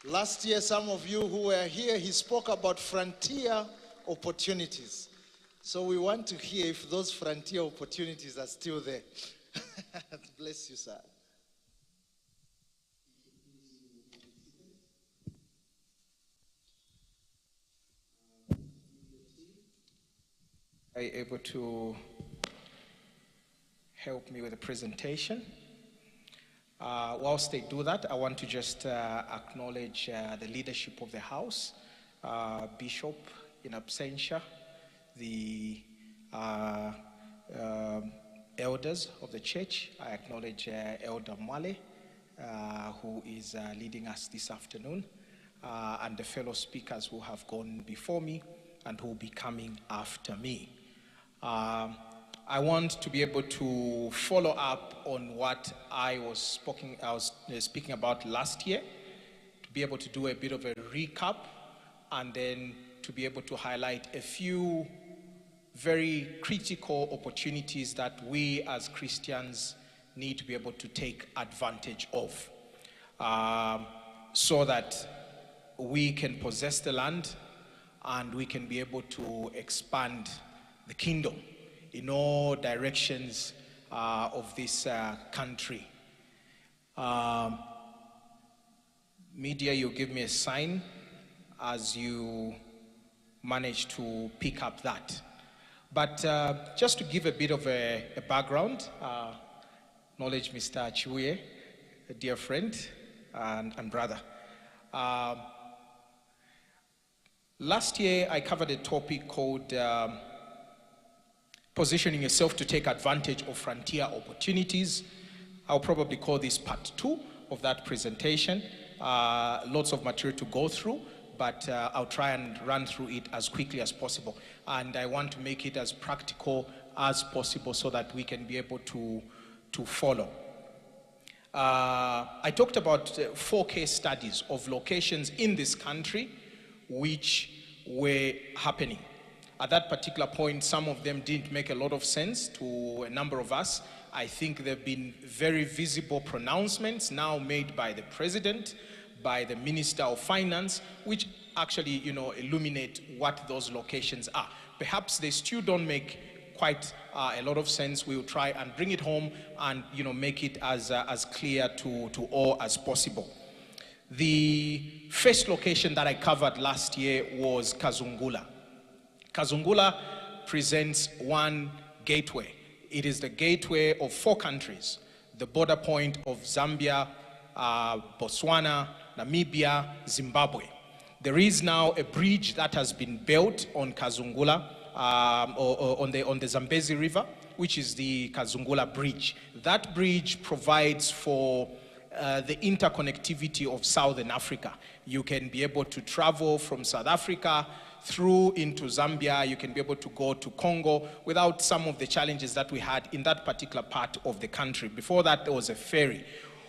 Last year, some of you who were here, he spoke about frontier opportunities. So we want to hear if those frontier opportunities are still there. Bless you, sir. Are you able to help me with the presentation? Whilst they do that, I want to just acknowledge the leadership of the house, Bishop in absentia, the elders of the church. I acknowledge Elder Mwale, who is leading us this afternoon, and the fellow speakers who have gone before me and who will be coming after me. I want to be able to follow up on what I was speaking about last year, to be able to do a bit of a recap, and then to be able to highlight a few very critical opportunities that we as Christians need to be able to take advantage of, so that we can possess the land and we can be able to expand the kingdom in all directions of this country. Media, you give me a sign as you manage to pick up that. But just to give a bit of a background, acknowledge Mr. Chiuye, a dear friend and brother. Last year, I covered a topic called positioning yourself to take advantage of frontier opportunities. I'll probably call this part 2 of that presentation. Lots of material to go through, but I'll try and run through it as quickly as possible. And I want to make it as practical as possible so that we can be able to follow. I talked about 4 case studies of locations in this country which were happening. At that particular point, some of them didn't make a lot of sense to a number of us. I think there have been very visible pronouncements now made by the president, by the Minister of Finance, which actually, illuminate what those locations are. Perhaps they still don't make quite a lot of sense. We'll try and bring it home and, make it as clear to all as possible. The first location that I covered last year was Kazungula. Kazungula presents one gateway. It is the gateway of 4 countries, the border point of Zambia, Botswana, Namibia, Zimbabwe. There is now a bridge that has been built on Kazungula, on the Zambezi River, which is the Kazungula Bridge. That bridge provides for the interconnectivity of Southern Africa. You can be able to travel from South Africa through into Zambia. You can be able to go to Congo without some of the challenges that we had in that particular part of the country. Before that, there was a ferry.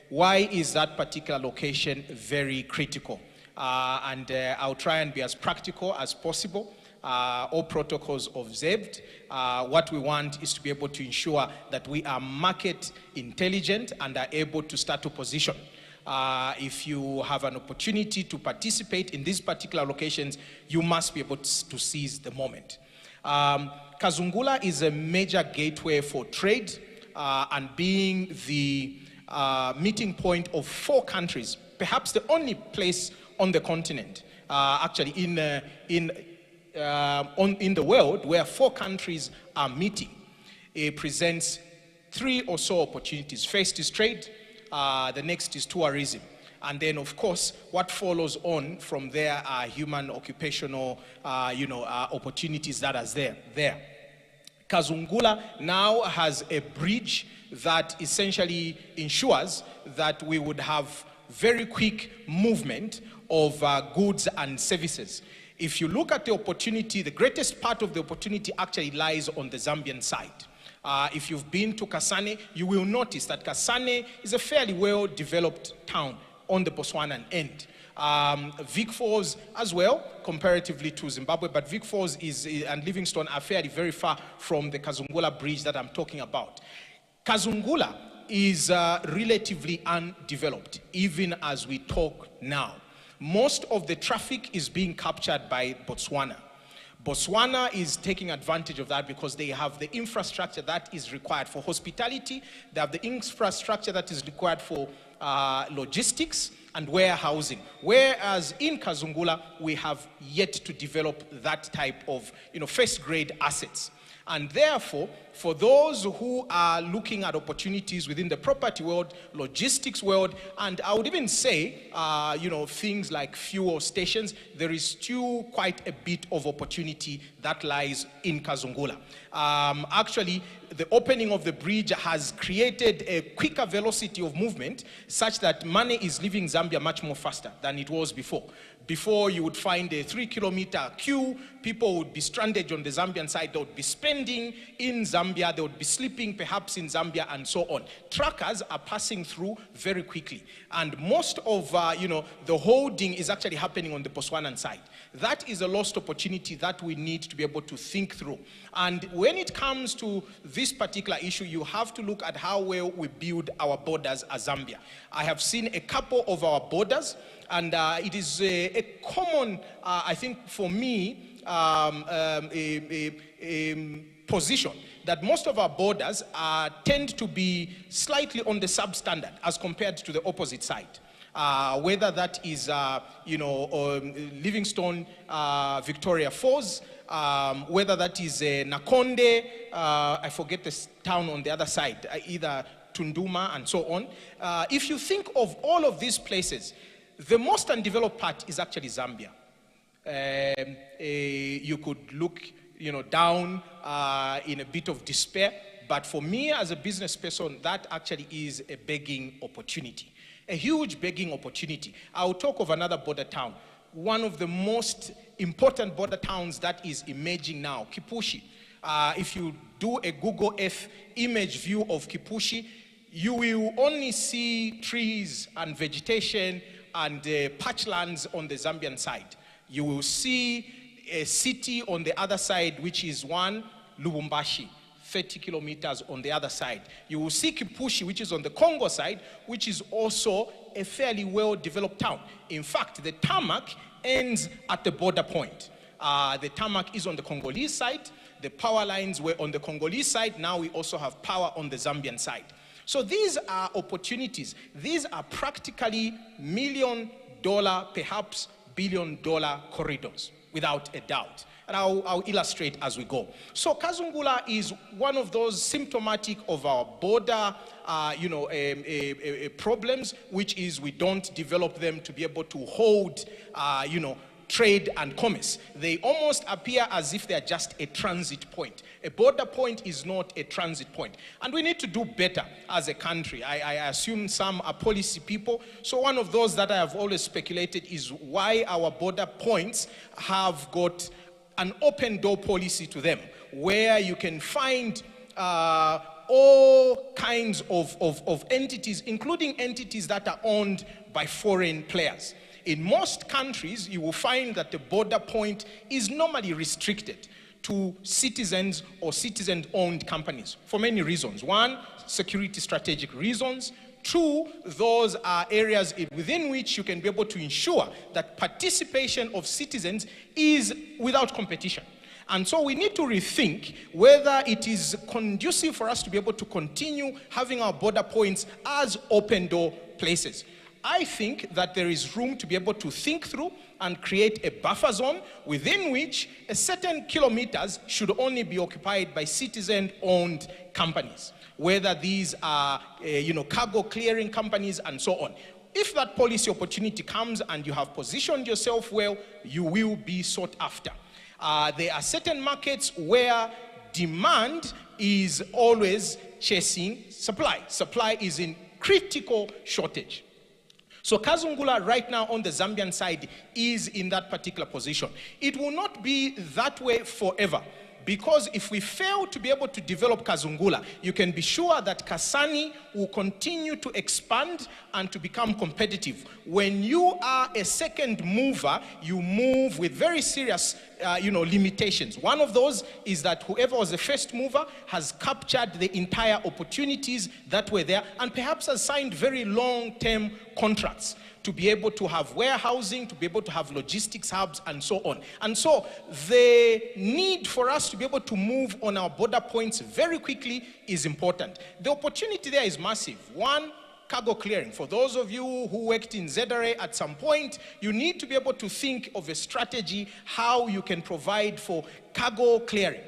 Why is that particular location very critical? I'll try and be as practical as possible. All protocols observed. What we want is to be able to ensure that we are market intelligent and are able to start to position. If you have an opportunity to participate in these particular locations, you must be able to seize the moment. Kazungula is a major gateway for trade and being the meeting point of 4 countries, perhaps the only place on the continent, actually in the world where 4 countries are meeting. It presents 3 or so opportunities. First is trade. The next is tourism. And then, of course, what follows on from there are human occupational, opportunities that are there. Kazungula now has a bridge that essentially ensures that we would have very quick movement of goods and services. If you look at the opportunity, the greatest part of the opportunity actually lies on the Zambian side. If you've been to Kasane, you will notice that Kasane is a fairly well-developed town on the Botswanan end. Vic Falls as well, comparatively to Zimbabwe, but Vic Falls and Livingstone are fairly very far from the Kazungula bridge that I'm talking about. Kazungula is relatively undeveloped, even as we talk now. Most of the traffic is being captured by Botswana. Botswana is taking advantage of that because they have the infrastructure that is required for hospitality, they have the infrastructure that is required for logistics and warehousing. Whereas in Kazungula, we have yet to develop that type of first grade assets. And therefore, for those who are looking at opportunities within the property world, logistics world, and I would even say, things like fuel stations, there is still quite a bit of opportunity that lies in Kazungula. Actually, the opening of the bridge has created a quicker velocity of movement such that money is leaving Zambia much more faster than it was before. Before, you would find a 3-kilometer queue, people would be stranded on the Zambian side, they would be spending in Zambia, they would be sleeping perhaps in Zambia, and so on. Truckers are passing through very quickly. And most of, the holding is actually happening on the Botswanan side. That is a lost opportunity that we need to be able to think through. And when it comes to this particular issue, you have to look at how well we build our borders as Zambia. I have seen a couple of our borders, and it is a common, I think for me, position that most of our borders tend to be slightly on the substandard as compared to the opposite side. Whether that is, Livingstone, Victoria Falls, whether that is Nakonde, I forget the town on the other side, either Tunduma and so on. If you think of all of these places, the most undeveloped part is actually Zambia. You could look, down in a bit of despair, but for me as a business person, that actually is a begging opportunity, a huge begging opportunity. I'll talk of another border town, one of the most important border towns that is emerging now, Kipushi. If you do a Google Earth image view of Kipushi, you will only see trees and vegetation and patchlands on the Zambian side. You will see a city on the other side, which is Lubumbashi, 30 kilometers on the other side. You will see Kipushi, which is on the Congo side, which is also a fairly well-developed town. In fact, the tarmac ends at the border point. The tarmac is on the Congolese side. The power lines were on the Congolese side. Now we also have power on the Zambian side. So these are opportunities. These are practically $1 million, perhaps $1 billion corridors, without a doubt. And I'll illustrate as we go. So Kazungula is one of those symptomatic of our border, problems, which is we don't develop them to be able to hold, trade and commerce. They almost appear as if they're just a transit point. A border point is not a transit point. And we need to do better as a country. I assume some are policy people. So one of those that I have always speculated is why our border points have got an open door policy to them, where you can find all kinds of entities, including entities that are owned by foreign players. In most countries, you will find that the border point is normally restricted to citizens or citizen-owned companies for many reasons. One, security strategic reasons. Two, those are areas within which you can be able to ensure that participation of citizens is without competition. And so we need to rethink whether it is conducive for us to be able to continue having our border points as open door places. I think that there is room to be able to think through and create a buffer zone within which a certain kilometers should only be occupied by citizen-owned companies, whether these are, cargo clearing companies and so on. If that policy opportunity comes and you have positioned yourself well, you will be sought after. There are certain markets where demand is always chasing supply. Supply is in critical shortage. So Kazungula right now on the Zambian side is in that particular position. It will not be that way forever, because if we fail to be able to develop Kazungula, you can be sure that Kasani will continue to expand and to become competitive. When you are a second mover, you move with very serious limitations. One of those is that whoever was the first mover has captured the entire opportunities that were there and perhaps has signed very long-term contracts to be able to have warehousing, to be able to have logistics hubs, and so on. And so the need for us to be able to move on our border points very quickly is important. The opportunity there is massive. One, cargo clearing. For those of you who worked in ZRA at some point, you need to be able to think of a strategy how you can provide for cargo clearing,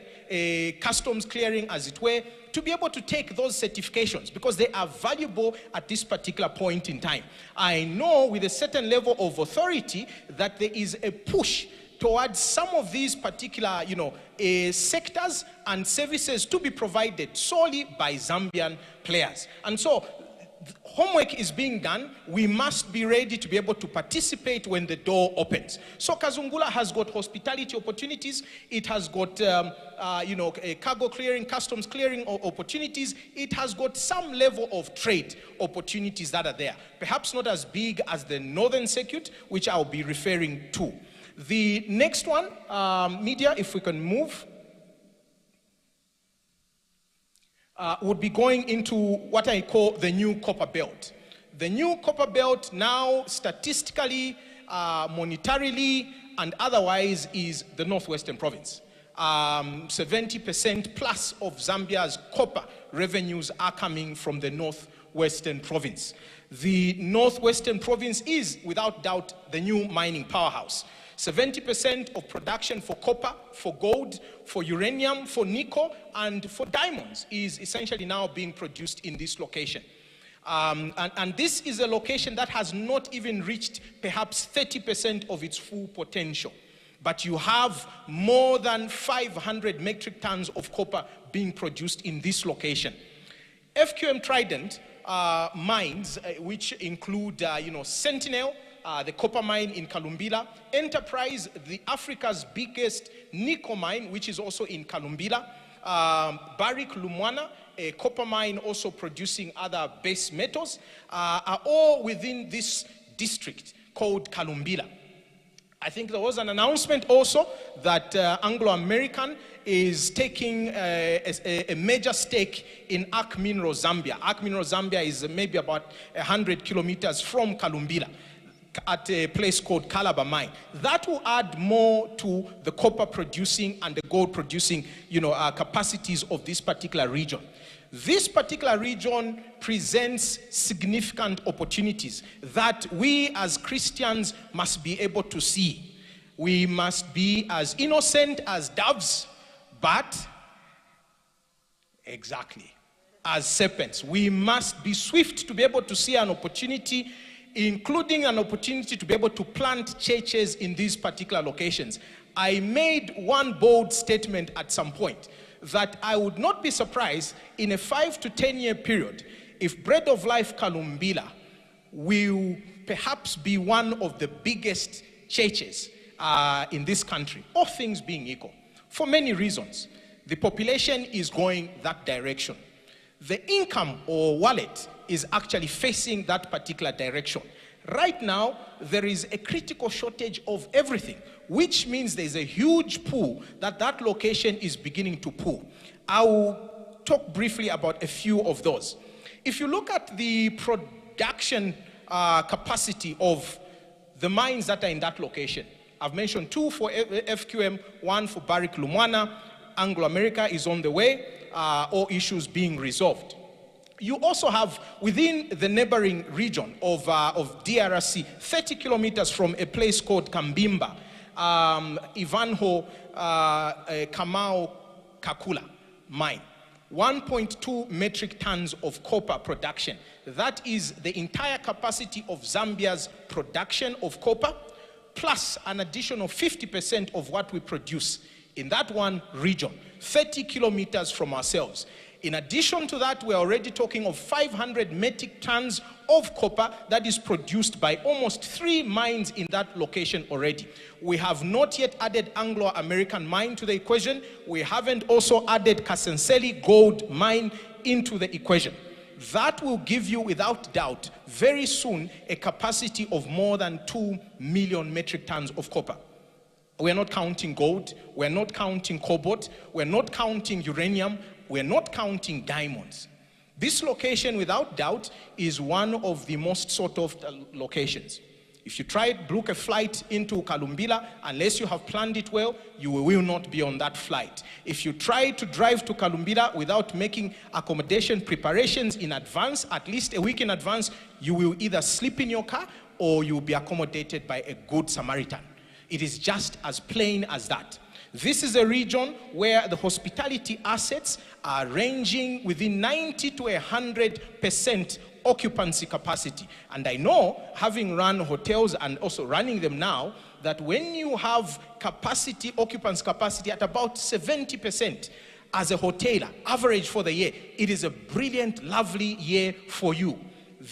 customs clearing as it were, to be able to take those certifications because they are valuable at this particular point in time. I know with a certain level of authority that there is a push towards some of these particular, sectors and services to be provided solely by Zambian players. And so homework is being done. We must be ready to be able to participate when the door opens. So Kazungula has got hospitality opportunities. It has got, cargo clearing, customs clearing opportunities. It has got some level of trade opportunities that are there. Perhaps not as big as the Northern Circuit, which I'll be referring to. The next one, media, if we can move. Would be going into what I call the new copper belt. The new copper belt now statistically, monetarily, and otherwise is the Northwestern Province. 70% plus of Zambia's copper revenues are coming from the Northwestern Province. The Northwestern Province is, without doubt, the new mining powerhouse. 70% of production for copper, for gold, for uranium, for nickel, and for diamonds is essentially now being produced in this location. And this is a location that has not even reached perhaps 30% of its full potential. But you have more than 500 metric tons of copper being produced in this location. FQM Trident mines, which include, Sentinel, the copper mine in Kalumbila, Enterprise, the Africa's biggest nickel mine, which is also in Kalumbila, Barrick Lumwana, a copper mine also producing other base metals, are all within this district called Kalumbila. I think there was an announcement also that Anglo American is taking a major stake in Ark Minerals Zambia. Ark Minerals Zambia is maybe about 100 kilometers from Kalumbila, at a place called Calabar Mine. That will add more to the copper producing and the gold producing, capacities of this particular region. This particular region presents significant opportunities that we as Christians must be able to see. We must be as innocent as doves, but exactly as serpents. We must be swift to be able to see an opportunity, including an opportunity to be able to plant churches in these particular locations. I made one bold statement at some point that I would not be surprised in a 5 to 10 year period if Bread of Life Kalumbila will perhaps be one of the biggest churches in this country, all things being equal, for many reasons. The population is going that direction. The income or wallet is actually facing that particular direction. Right now, there is a critical shortage of everything, which means there's a huge pool that location is beginning to pull. I will talk briefly about a few of those. If you look at the production capacity of the mines that are in that location, I've mentioned 2 for FQM, 1 for Barrick Lumwana. Anglo America is on the way, all issues being resolved. You also have within the neighboring region of DRC, 30 kilometers from a place called Kambimba, Ivanhoe Kamau Kakula mine. 1.2 metric tons of copper production. That is the entire capacity of Zambia's production of copper, plus an additional 50% of what we produce in that one region, 30 kilometers from ourselves. In addition to that, we're already talking of 500 metric tons of copper that is produced by almost 3 mines in that location already. We have not yet added Anglo American mine to the equation. We haven't also added Kasenseli gold mine into the equation. That will give you, without doubt, very soon a capacity of more than 2 million metric tons of copper. We're not counting gold, we're not counting cobalt, we're not counting uranium, we're not counting diamonds. This location, without doubt, is one of the most sought after locations. If you try to book a flight into Kalumbila, unless you have planned it well, you will not be on that flight. If you try to drive to Kalumbila without making accommodation preparations in advance, at least a week in advance, you will either sleep in your car or you will be accommodated by a good Samaritan. It is just as plain as that. This is a region where the hospitality assets are ranging within 90 to 100% occupancy capacity. And I know, having run hotels and also running them now, that when you have capacity, occupancy capacity at about 70% as a hotelier, average for the year, it is a brilliant, lovely year for you.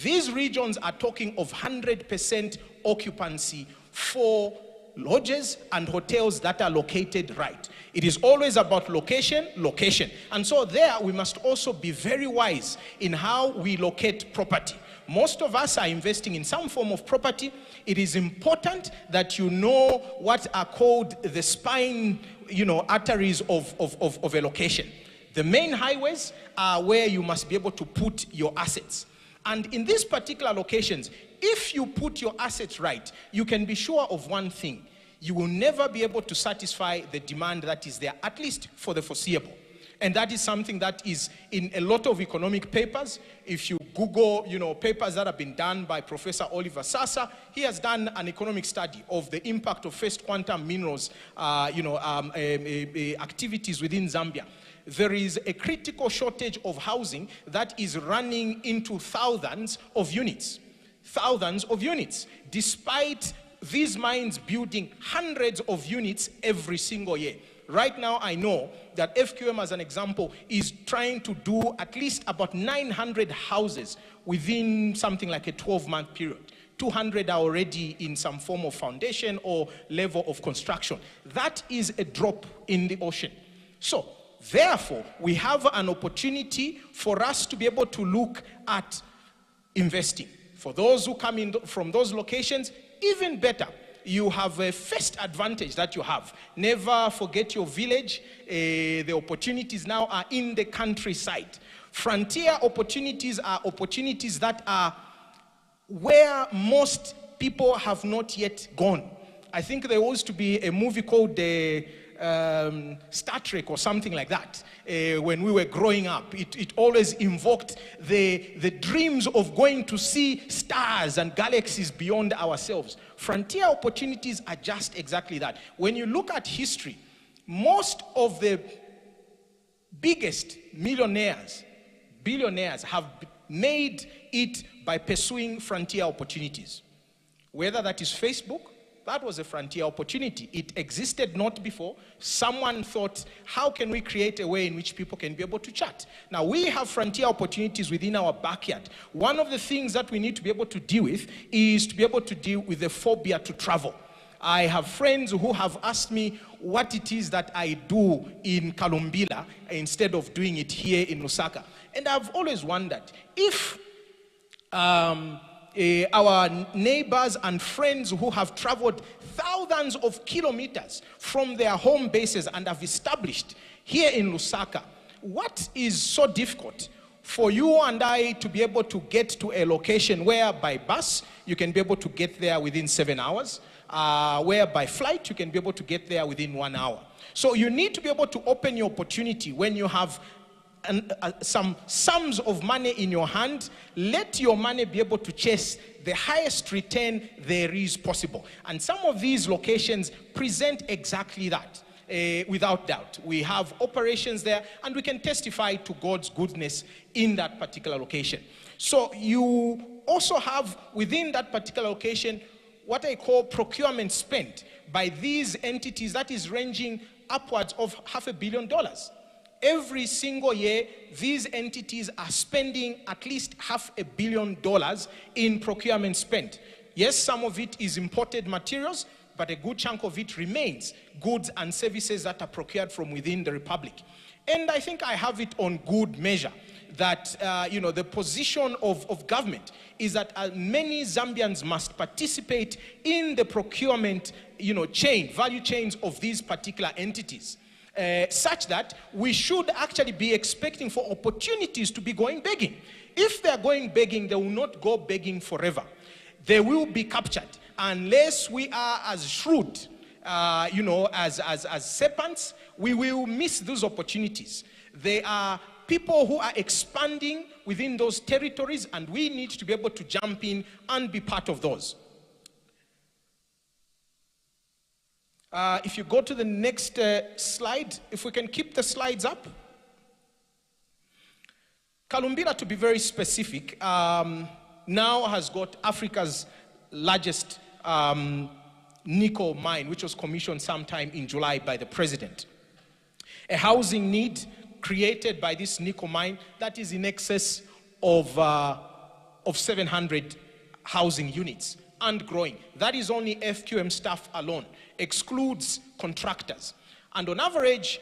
These regions are talking of 100% occupancy for lodges and hotels that are located right. It is always about location, location. And so there we must also be very wise in how we locate property. Most of us are investing in some form of property. It is important that you know what are called the spine, arteries of a location. The main highways are where you must be able to put your assets. And in these particular locations, if you put your assets right, you can be sure of one thing. You will never be able to satisfy the demand that is there, at least for the foreseeable. And that is something that is in a lot of economic papers. If you Google, papers that have been done by Professor Oliver Sasa, he has done an economic study of the impact of First Quantum Minerals, activities within Zambia. There is a critical shortage of housing that is running into thousands of units. Thousands of units, despite these mines building hundreds of units every single year. Right now, I know that FQM, as an example, is trying to do at least about 900 houses within something like a 12-month period. 200 are already in some form of foundation or level of construction. That is a drop in the ocean. So, therefore, we have an opportunity for us to be able to look at investing. For those who come in from those locations, even better. You have a first advantage that you have. Never forget your village. The opportunities now are in the countryside. Frontier opportunities are opportunities that are where most people have not yet gone. I think there used to be a movie called Star Trek or something like that. When we were growing up, it always invoked the dreams of going to see stars and galaxies beyond ourselves. Frontier opportunities are just exactly that. When you look at history, most of the biggest billionaires have made it by pursuing frontier opportunities. Whether that is Facebook, that was a frontier opportunity. It existed not before. Someone thought, how can we create a way in which people can be able to chat? Now, we have frontier opportunities within our backyard. One of the things that we need to be able to deal with is to be able to deal with the phobia to travel. I have friends who have asked me what it is that I do in Kalumbila instead of doing it here in Lusaka. And I've always wondered if our neighbors and friends who have traveled thousands of kilometers from their home bases and have established here in Lusaka, what is so difficult for you and I to be able to get to a location where by bus you can be able to get there within 7 hours, where by flight you can be able to get there within 1 hour. So you need to be able to open your opportunity when you have some sums of money in your hand. Let your money be able to chase the highest return there is possible. And some of these locations present exactly that, without doubt. We have operations there, and we can testify to God's goodness in that particular location. So you also have within that particular location what I call procurement spent by these entities that is ranging upwards of $500 million. Every single year, these entities are spending at least $500 million in procurement spent. Yes, some of it is imported materials, but a good chunk of it remains goods and services that are procured from within the Republic. And I think I have it on good measure that, the position of government is that many Zambians must participate in the procurement, value chains of these particular entities. Such that we should actually be expecting for opportunities to be going begging. If they are going begging, they will not go begging forever. They will be captured. unless we are as shrewd, as serpents, we will miss those opportunities. There are people who are expanding within those territories, and we need to be able to jump in and be part of those. If you go to the next slide, if we can keep the slides up. Kalumbila, to be very specific, now has got Africa's largest nickel mine, which was commissioned sometime in July by the president. A housing need created by this nickel mine that is in excess of 700 housing units and growing. That is only FQM staff alone, excludes contractors. And on average,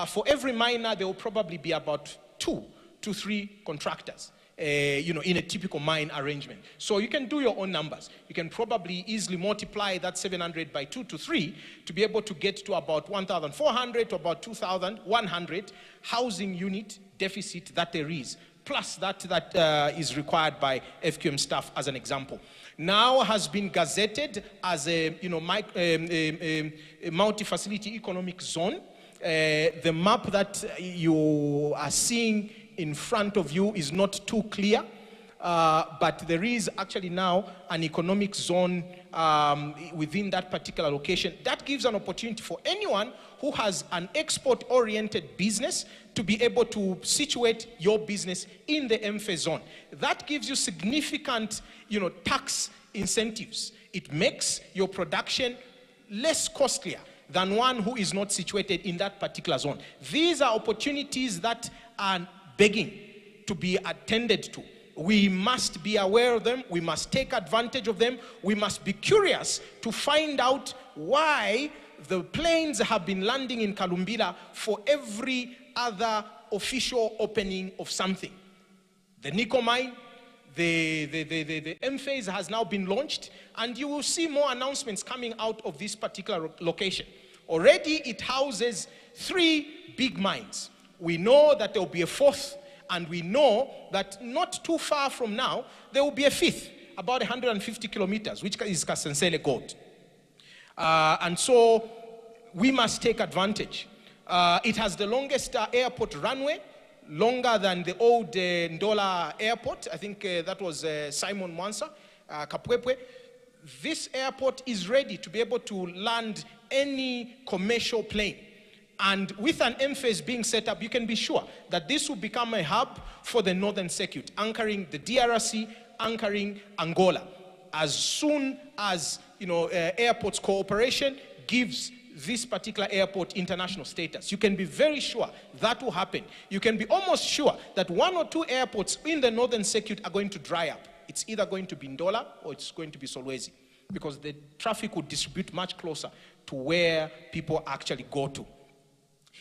for every miner, there will probably be about 2 to 3 contractors, in a typical mine arrangement. So you can do your own numbers. You can probably easily multiply that 700 by 2 to 3 to be able to get to about 1,400 to about 2,100 housing unit deficit that there is, plus that is required by FQM staff, as an example. Now has been gazetted as a multi-facility economic zone. The map that you are seeing in front of you is not too clear, but there is actually now an economic zone within that particular location. That gives an opportunity for anyone who has an export-oriented business to be able to situate your business in the MFA zone. That gives you significant, tax incentives. It makes your production less costlier than one who is not situated in that particular zone. These are opportunities that are begging to be attended to. We must be aware of them. We must take advantage of them. We must be curious to find out why the planes have been landing in Kalumbila for every other official opening of something. The nickel mine, the M-phase has now been launched, and you will see more announcements coming out of this particular location. Already it houses 3 big mines. We know that there will be a 4th, and we know that not too far from now, there will be a 5th, about 150 kilometers, which is Kasensele Gold. And so we must take advantage. It has the longest airport runway, longer than the old Ndola airport. I think that was Simon Mwansa, Kapwepwe. This airport is ready to be able to land any commercial plane. And with an M-phase being set up, you can be sure that this will become a hub for the Northern Circuit, anchoring the DRC, anchoring Angola. As soon as, airports cooperation gives this particular airport international status, you can be very sure that will happen. You can be almost sure that 1 or 2 airports in the Northern Circuit are going to dry up. It's either going to be Ndola or it's going to be Solwezi, because the traffic would distribute much closer to where people actually go to.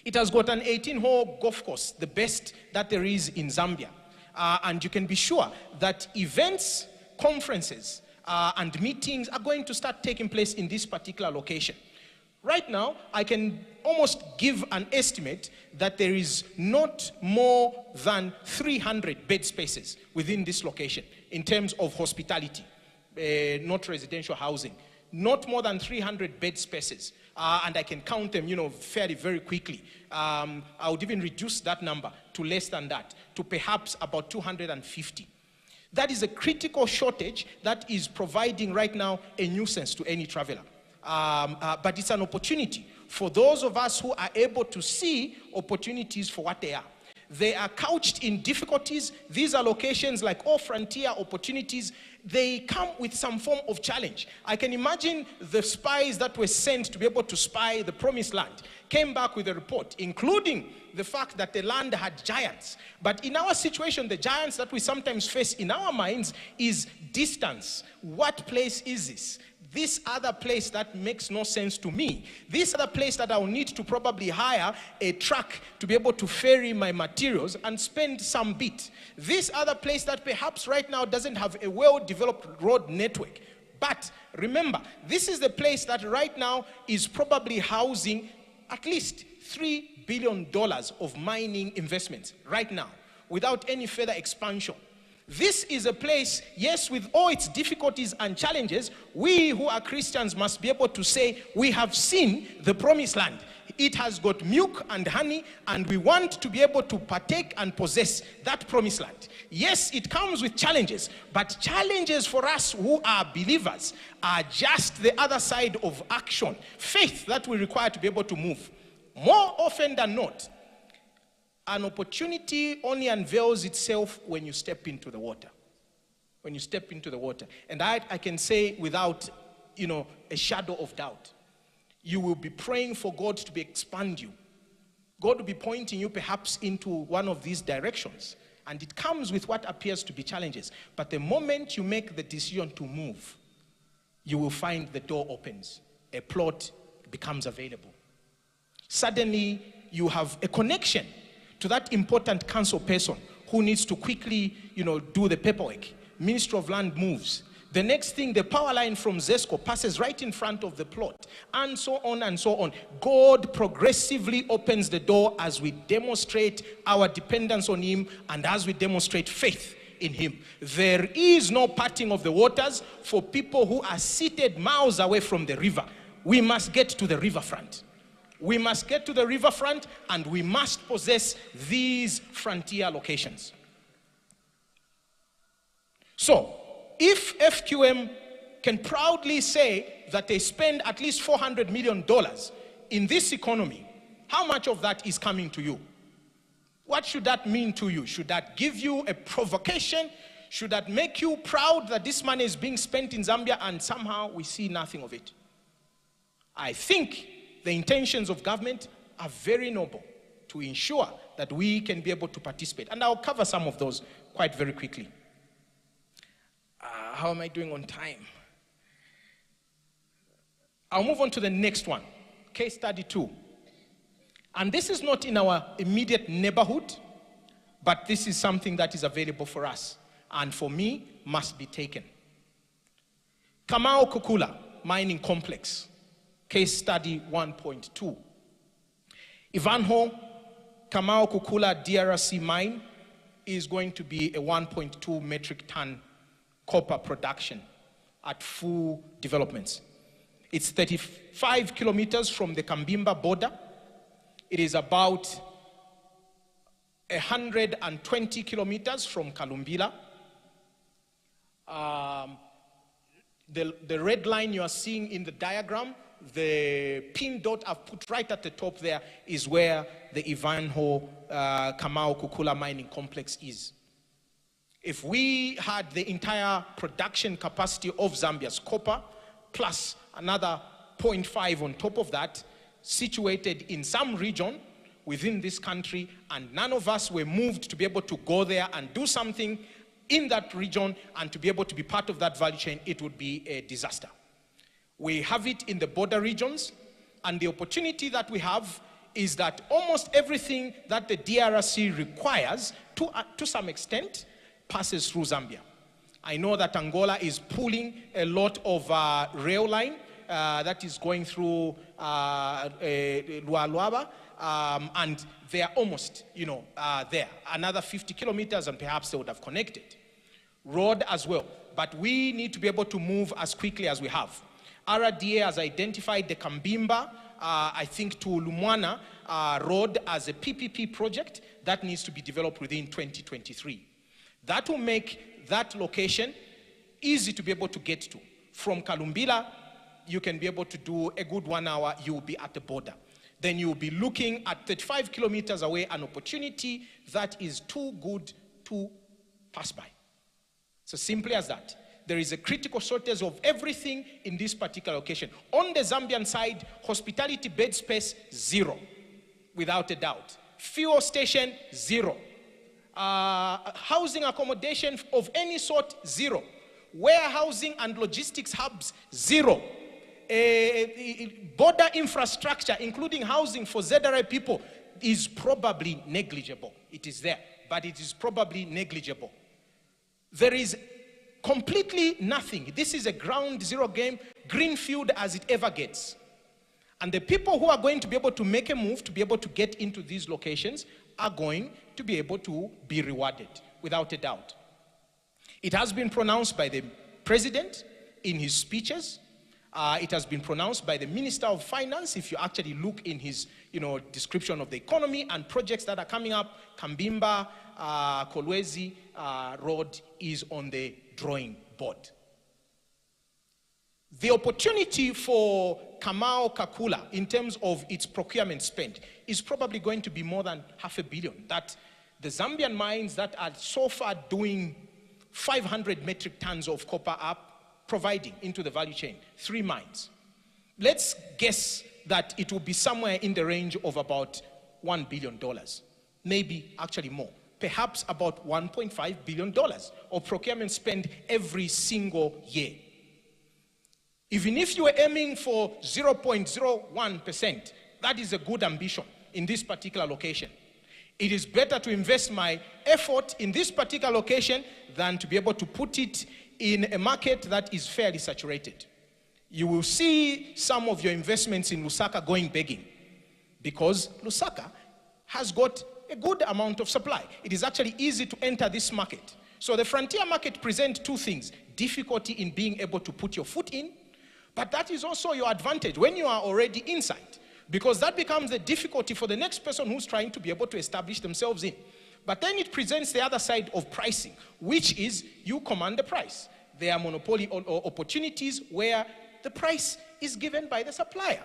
It has got an 18-hole golf course, the best that there is in Zambia. And you can be sure that events, conferences, and meetings are going to start taking place in this particular location. Right now, I can almost give an estimate that there is not more than 300 bed spaces within this location in terms of hospitality, not residential housing. Not more than 300 bed spaces. And I can count them, fairly, very quickly. I would even reduce that number to less than that, to perhaps about 250. That is a critical shortage that is providing right now a nuisance to any traveler. But it's an opportunity for those of us who are able to see opportunities for what they are. They are couched in difficulties. These are locations like all frontier opportunities. They come with some form of challenge. I can imagine the spies that were sent to be able to spy the promised land came back with a report, including the fact that the land had giants. But in our situation, the giants that we sometimes face in our minds is distance. What place is this? This other place that makes no sense to me. This other place that I'll need to probably hire a truck to be able to ferry my materials and spend some bit. This other place that perhaps right now doesn't have a well-developed road network. But remember, this is the place that right now is probably housing at least $3 billion of mining investments right now without any further expansion. This is a place, yes, with all its difficulties and challenges, we who are Christians must be able to say, we have seen the promised land. It has got milk and honey, and we want to be able to partake and possess that promised land. Yes, it comes with challenges, but challenges for us who are believers are just the other side of action, faith that we require to be able to move. More often than not, an opportunity only unveils itself when you step into the water. When you step into the water. And I can say without, a shadow of doubt, you will be praying for God to expand you. God will be pointing you perhaps into one of these directions. And it comes with what appears to be challenges. But the moment you make the decision to move, you will find the door opens. A plot becomes available. Suddenly, you have a connection to that important council person who needs to quickly, do the paperwork. Ministry of Land moves. The next thing, the power line from ZESCO passes right in front of the plot, and so on and so on. God progressively opens the door as we demonstrate our dependence on Him and as we demonstrate faith in Him. There is no parting of the waters for people who are seated miles away from the river. We must get to the riverfront. We must get to the riverfront, and we must possess these frontier locations. So, if FQM can proudly say that they spend at least $400 million in this economy, how much of that is coming to you? What should that mean to you? Should that give you a provocation? Should that make you proud that this money is being spent in Zambia and somehow we see nothing of it? I think the intentions of government are very noble to ensure that we can be able to participate. And I'll cover some of those quite very quickly. How am I doing on time? I'll move on to the next one, case study 2. And this is not in our immediate neighborhood, but this is something that is available for us, and for me, must be taken. Kamao Kukula Mining Complex, case study 1.2. Ivanhoe Kamao Kukula DRC mine is going to be a 1.2 metric ton copper production at full developments. It's 35 kilometers from the Kambimba border. It is about 120 kilometers from Kalumbila. The red line you are seeing in the diagram, the pin dot I've put right at the top there, is where the Ivanhoe Kamao Kukula mining complex is. If we had the entire production capacity of Zambia's copper, plus another 0.5 on top of that, situated in some region within this country, and none of us were moved to be able to go there and do something in that region and to be able to be part of that value chain, it would be a disaster. We have it in the border regions, and the opportunity that we have is that almost everything that the DRC requires, to some extent, passes through Zambia. I know that Angola is pulling a lot of rail line that is going through Lualaba, and they are almost, there. Another 50 kilometers and perhaps they would have connected. Road as well. But we need to be able to move as quickly as we have. RDA has identified the Kambimba, I think, to Lumwana road as a PPP project that needs to be developed within 2023. That will make that location easy to be able to get to. From Kalumbila, you can be able to do a good 1 hour, you will be at the border. Then you will be looking at 35 kilometers away, an opportunity that is too good to pass by. So simply as that. There is a critical shortage of everything in this particular location. On the Zambian side, hospitality bed space, 0, without a doubt. Fuel station, 0. Housing accommodation of any sort, 0. Warehousing and logistics hubs, 0. Border infrastructure, including housing for ZRA people, is probably negligible. It is there, but it is probably negligible. There is completely nothing. This is a ground zero game, greenfield as it ever gets. And the people who are going to be able to make a move to be able to get into these locations are going to be able to be rewarded, without a doubt. It has been pronounced by the president in his speeches. It has been pronounced by the Minister of Finance. If you actually look in his description of the economy and projects that are coming up, Kambimba, Kolwezi Road is on the drawing board. The opportunity for Kamau Kakula in terms of its procurement spend is probably going to be more than $500 million. That the Zambian mines that are so far doing 500 metric tons of copper are providing into the value chain, 3 mines. Let's guess that it will be somewhere in the range of about $1 billion, maybe actually more, perhaps about $1.5 billion of procurement spend every single year. Even if you are aiming for 0.01%, that is a good ambition in this particular location. It is better to invest my effort in this particular location than to be able to put it in a market that is fairly saturated. You will see some of your investments in Lusaka going begging because Lusaka has got a good amount of supply. It is actually easy to enter this market. So the frontier market presents 2 things: difficulty in being able to put your foot in, but that is also your advantage when you are already inside, because that becomes the difficulty for the next person who's trying to be able to establish themselves in. But then it presents the other side of pricing, which is you command the price. There are monopoly opportunities where the price is given by the supplier.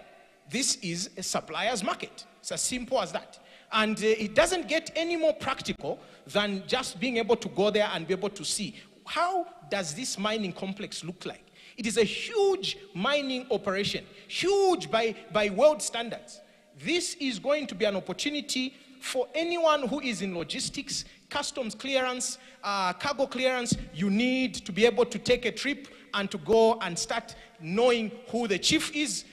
This is a supplier's market. It's as simple as that. And it doesn't get any more practical than just being able to go there and be able to see, how does this mining complex look like? It is a huge mining operation, huge by world standards. This is going to be an opportunity for anyone who is in logistics, customs clearance, cargo clearance. You need to be able to take a trip and to go and start knowing who the chief is,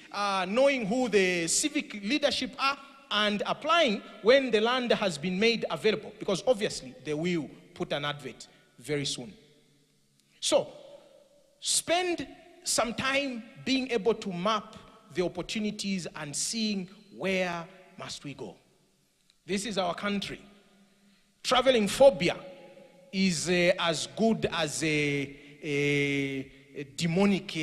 knowing who the civic leadership are, and applying when the land has been made available, because obviously they will put an advert very soon. So, spend some time being able to map the opportunities and seeing where must we go. This is our country. Traveling phobia is as good as a demonic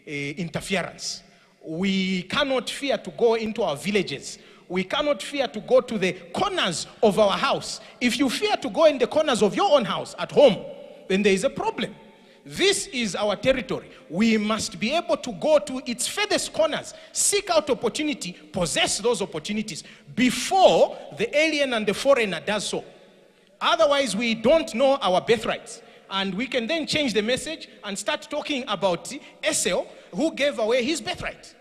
interference. We cannot fear to go into our villages. We cannot fear to go to the corners of our house. If you fear to go in the corners of your own house at home, then there is a problem. This is our territory. We must be able to go to its furthest corners, seek out opportunity, possess those opportunities before the alien and the foreigner does so. Otherwise, we don't know our birthrights. And we can then change the message and start talking about Esau, who gave away his birthright.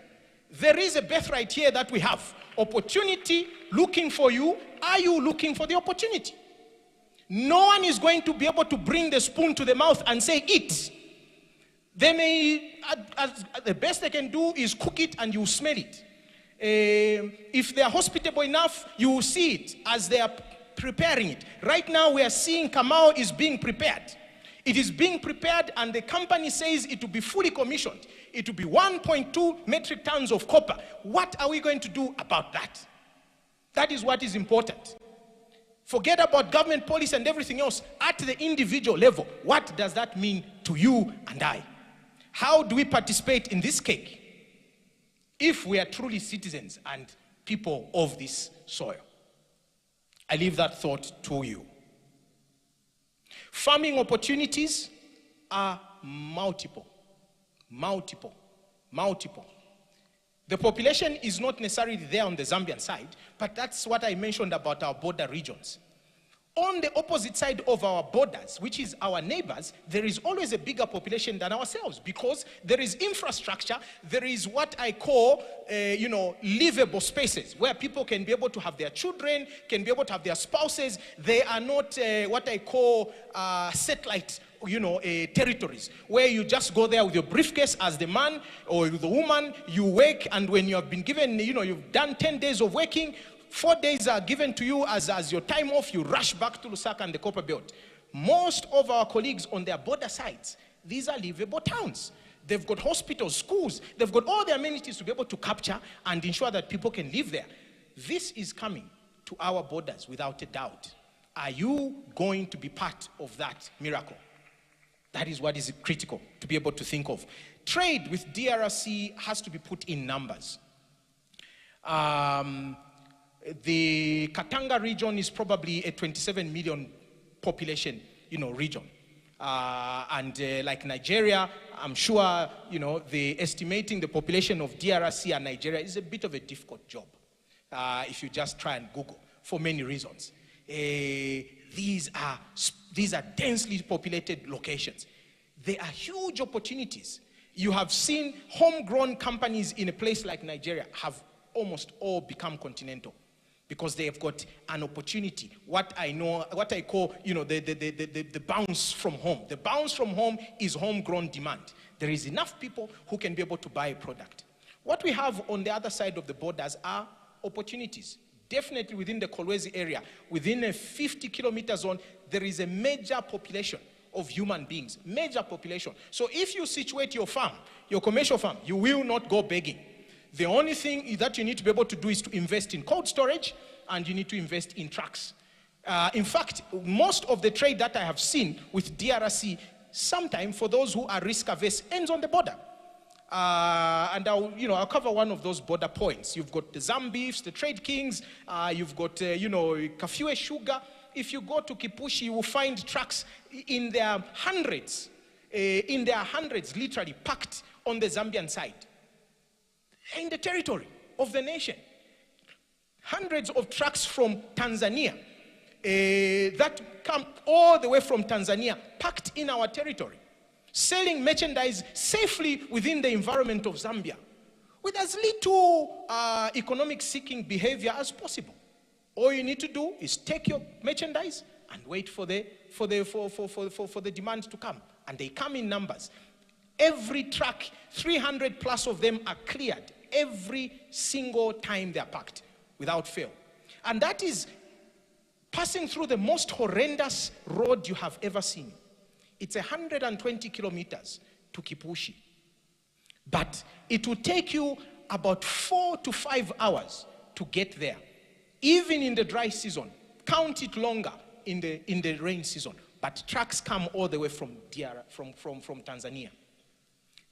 There is a birthright here that we have. Opportunity looking for you. Are you looking for the opportunity? No one is going to be able to bring the spoon to the mouth and say, eat. They may, the best they can do is cook it and you smell it. If they are hospitable enough, you will see it as they are preparing it. Right now we are seeing Kamau is being prepared. It is being prepared and the company says it will be fully commissioned. It will be 1.2 metric tons of copper. What are we going to do about that? That is what is important. Forget about government policy and everything else. At the individual level, what does that mean to you and I? How do we participate in this cake if we are truly citizens and people of this soil? I leave that thought to you. Farming opportunities are multiple. The population is not necessarily there on the Zambian side, but that's what I mentioned about our border regions. On the opposite side of our borders, which is our neighbors, there is always a bigger population than ourselves because there is infrastructure, there is what I call, livable spaces where people can be able to have their children, can be able to have their spouses. They are not what I call satellite territories where you just go there with your briefcase as the man or the woman, you work, and when you have been given, you've done 10 days of working, 4 days are given to you as your time off, you rush back to Lusaka and the Copper Belt. Most of our colleagues on their border sites, these are livable towns. They've got hospitals, schools, they've got all the amenities to be able to capture and ensure that people can live there. This is coming to our borders without a doubt. Are you going to be part of that miracle? That is what is critical to be able to think of. Trade with DRC has to be put in numbers. The Katanga region is probably a 27 million population, region. Like Nigeria, I'm sure, the estimating the population of DRC and Nigeria is a bit of a difficult job. If you just try and Google, for many reasons. These are densely populated locations. There are huge opportunities. You have seen homegrown companies in a place like Nigeria have almost all become continental because they have got an opportunity. What I call, the bounce from home. The bounce from home is homegrown demand. There is enough people who can be able to buy a product. What we have on the other side of the borders are opportunities. Definitely within the Kolwezi area, within a 50-kilometer zone, there is a major population of human beings, major population. So if you situate your farm, your commercial farm, you will not go begging. The only thing that you need to be able to do is to invest in cold storage, and you need to invest in trucks. In fact, most of the trade that I have seen with DRC, sometime for those who are risk averse, ends on the border. And I'll cover one of those border points. You've got the Zambeefs, the Trade Kings, you've got, Kafue Sugar. If you go to Kipushi, you will find trucks in their hundreds, literally packed on the Zambian side, in the territory of the nation. Hundreds of trucks from Tanzania that come all the way from Tanzania, packed in our territory, selling merchandise safely within the environment of Zambia, with as little economic seeking behavior as possible. All you need to do is take your merchandise and wait for the demand to come. And they come in numbers. Every truck, 300 plus of them are cleared every single time they are packed, without fail. And that is passing through the most horrendous road you have ever seen. It's 120 kilometers to Kipushi. But it will take you about 4 to 5 hours to get there. Even in the dry season, count it longer in the rain season. But trucks come all the way from Tanzania.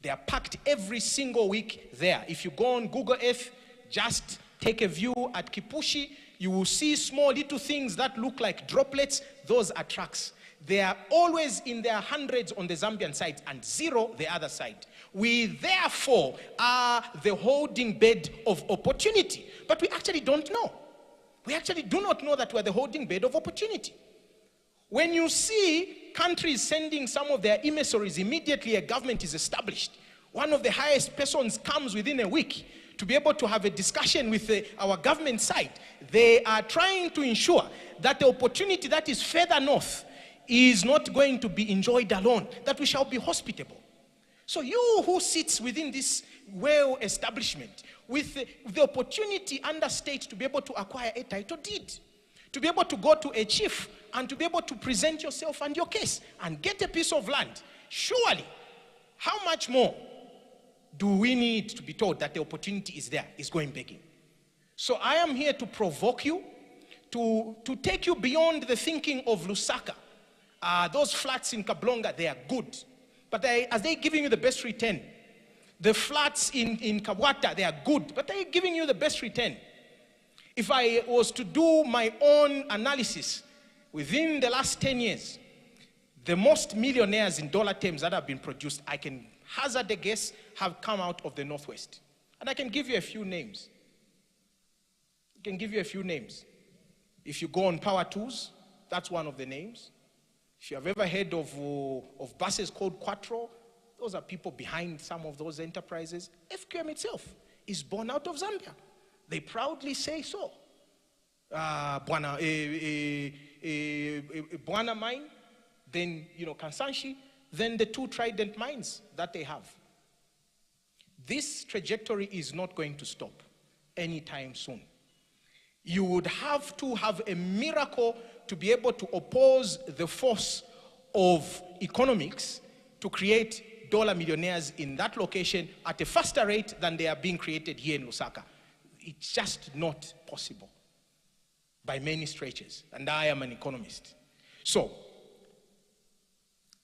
They are packed every single week there. If you go on Google Earth, just take a view at Kipushi, you will see small little things that look like droplets. Those are trucks. They are always in their hundreds on the Zambian side and zero the other side. We therefore are the holding bed of opportunity. But we actually don't know. We actually do not know that we're the holding bed of opportunity. When you see countries sending some of their emissaries, immediately a government is established. One of the highest persons comes within a week to be able to have a discussion with our government side. They are trying to ensure that the opportunity that is further north is not going to be enjoyed alone, that we shall be hospitable. So you who sits within this well establishment with the opportunity under state to be able to acquire a title deed, to be able to go to a chief and to be able to present yourself and your case and get a piece of land, surely, how much more do we need to be told that the opportunity is there, is going begging? So I am here to provoke you, to take you beyond the thinking of Lusaka. Those flats in Kablonga, they are good. But are they giving you the best return? The flats in Kabwata, they are good, but they're giving you the best return. If I was to do my own analysis, within the last 10 years, the most millionaires in dollar terms that have been produced, I can hazard a guess, have come out of the Northwest. And I can give you a few names. If you go on Power Tools, that's one of the names. If you have ever heard of buses called Quattro, those are people behind some of those enterprises. FQM itself is born out of Zambia. They proudly say so. Bwana mine, then Kansanshi, then the 2 Trident mines that they have. This trajectory is not going to stop anytime soon. You would have to have a miracle to be able to oppose the force of economics to create dollar millionaires in that location at a faster rate than they are being created here in Lusaka. It's just not possible by many stretches, and I am an economist. So,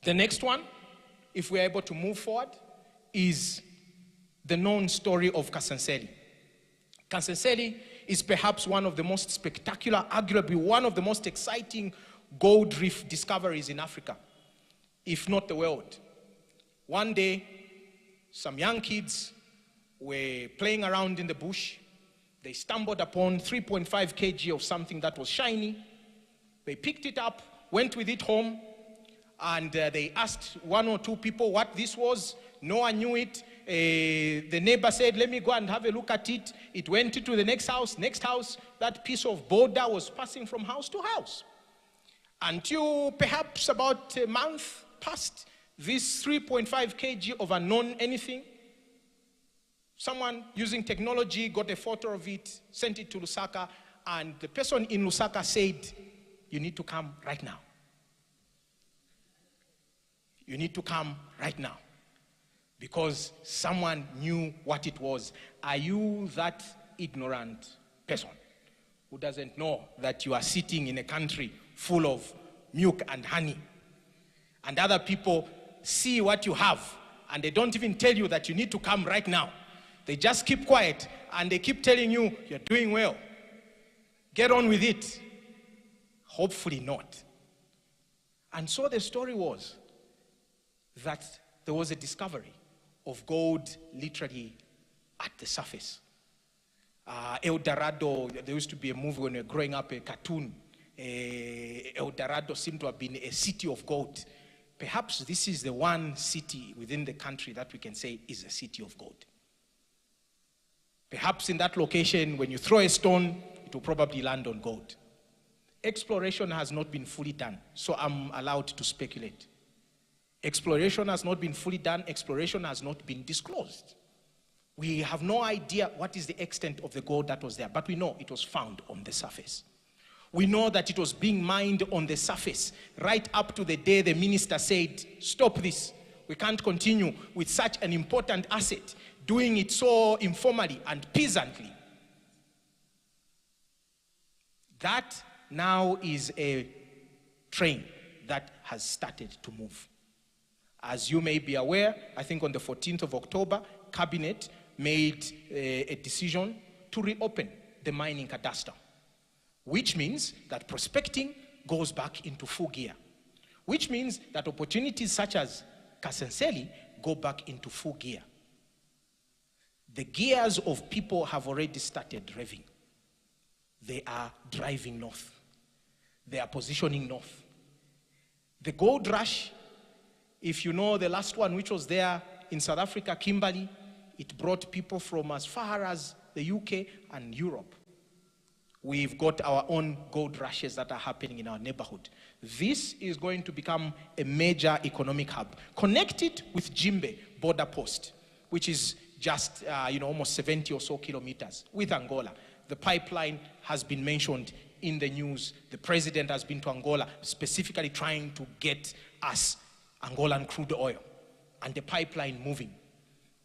the next one if we're able to move forward, is the known story of Kasanseli. Kasanseli is perhaps one of the most spectacular, arguably one of the most exciting gold reef discoveries in Africa, if not the world. One day, some young kids were playing around in the bush. They stumbled upon 3.5 kg of something that was shiny. They picked it up, went with it home, and they asked one or two people what this was. No one knew it. The neighbor said, let me go and have a look at it. It went into the next house. Next house, that piece of boulder was passing from house to house. Until perhaps about a month passed, this 3.5 kg of unknown anything, someone using technology got a photo of it, sent it to Lusaka, and the person in Lusaka said, you need to come right now. You need to come right now. Because someone knew what it was. Are you that ignorant person who doesn't know that you are sitting in a country full of milk and honey, and other people see what you have and they don't even tell you that you need to come right now? They just keep quiet and they keep telling you, you're doing well, get on with it. Hopefully not. And so the story was that there was a discovery of gold literally at the surface. El Dorado, there used to be a movie when we were growing up, a cartoon. El Dorado seemed to have been a city of gold. Perhaps this is the one city within the country that we can say is a city of gold. Perhaps in that location, when you throw a stone, it will probably land on gold. Exploration has not been fully done, so I'm allowed to speculate. Exploration has not been fully done. Exploration has not been disclosed. We have no idea what is the extent of the gold that was there, but we know it was found on the surface. We know that it was being mined on the surface right up to the day the minister said, stop this. We can't continue with such an important asset, doing it so informally and peasantly. That now is a train that has started to move. As you may be aware, I think on the 14th of October, Cabinet made a decision to reopen the mining cadastre, which means that prospecting goes back into full gear, which means that opportunities such as Kasanseli go back into full gear. The gears of people have already started revving. They are driving north. They are positioning north. The gold rush, if you know the last one, which was there in South Africa, Kimberley, it brought people from as far as the UK and Europe. We've got our own gold rushes that are happening in our neighborhood. This is going to become a major economic hub. Connected with Jimbe border post, which is just almost 70 or so kilometers with Angola. The pipeline has been mentioned in the news. The president has been to Angola, specifically trying to get us Angolan crude oil and the pipeline moving.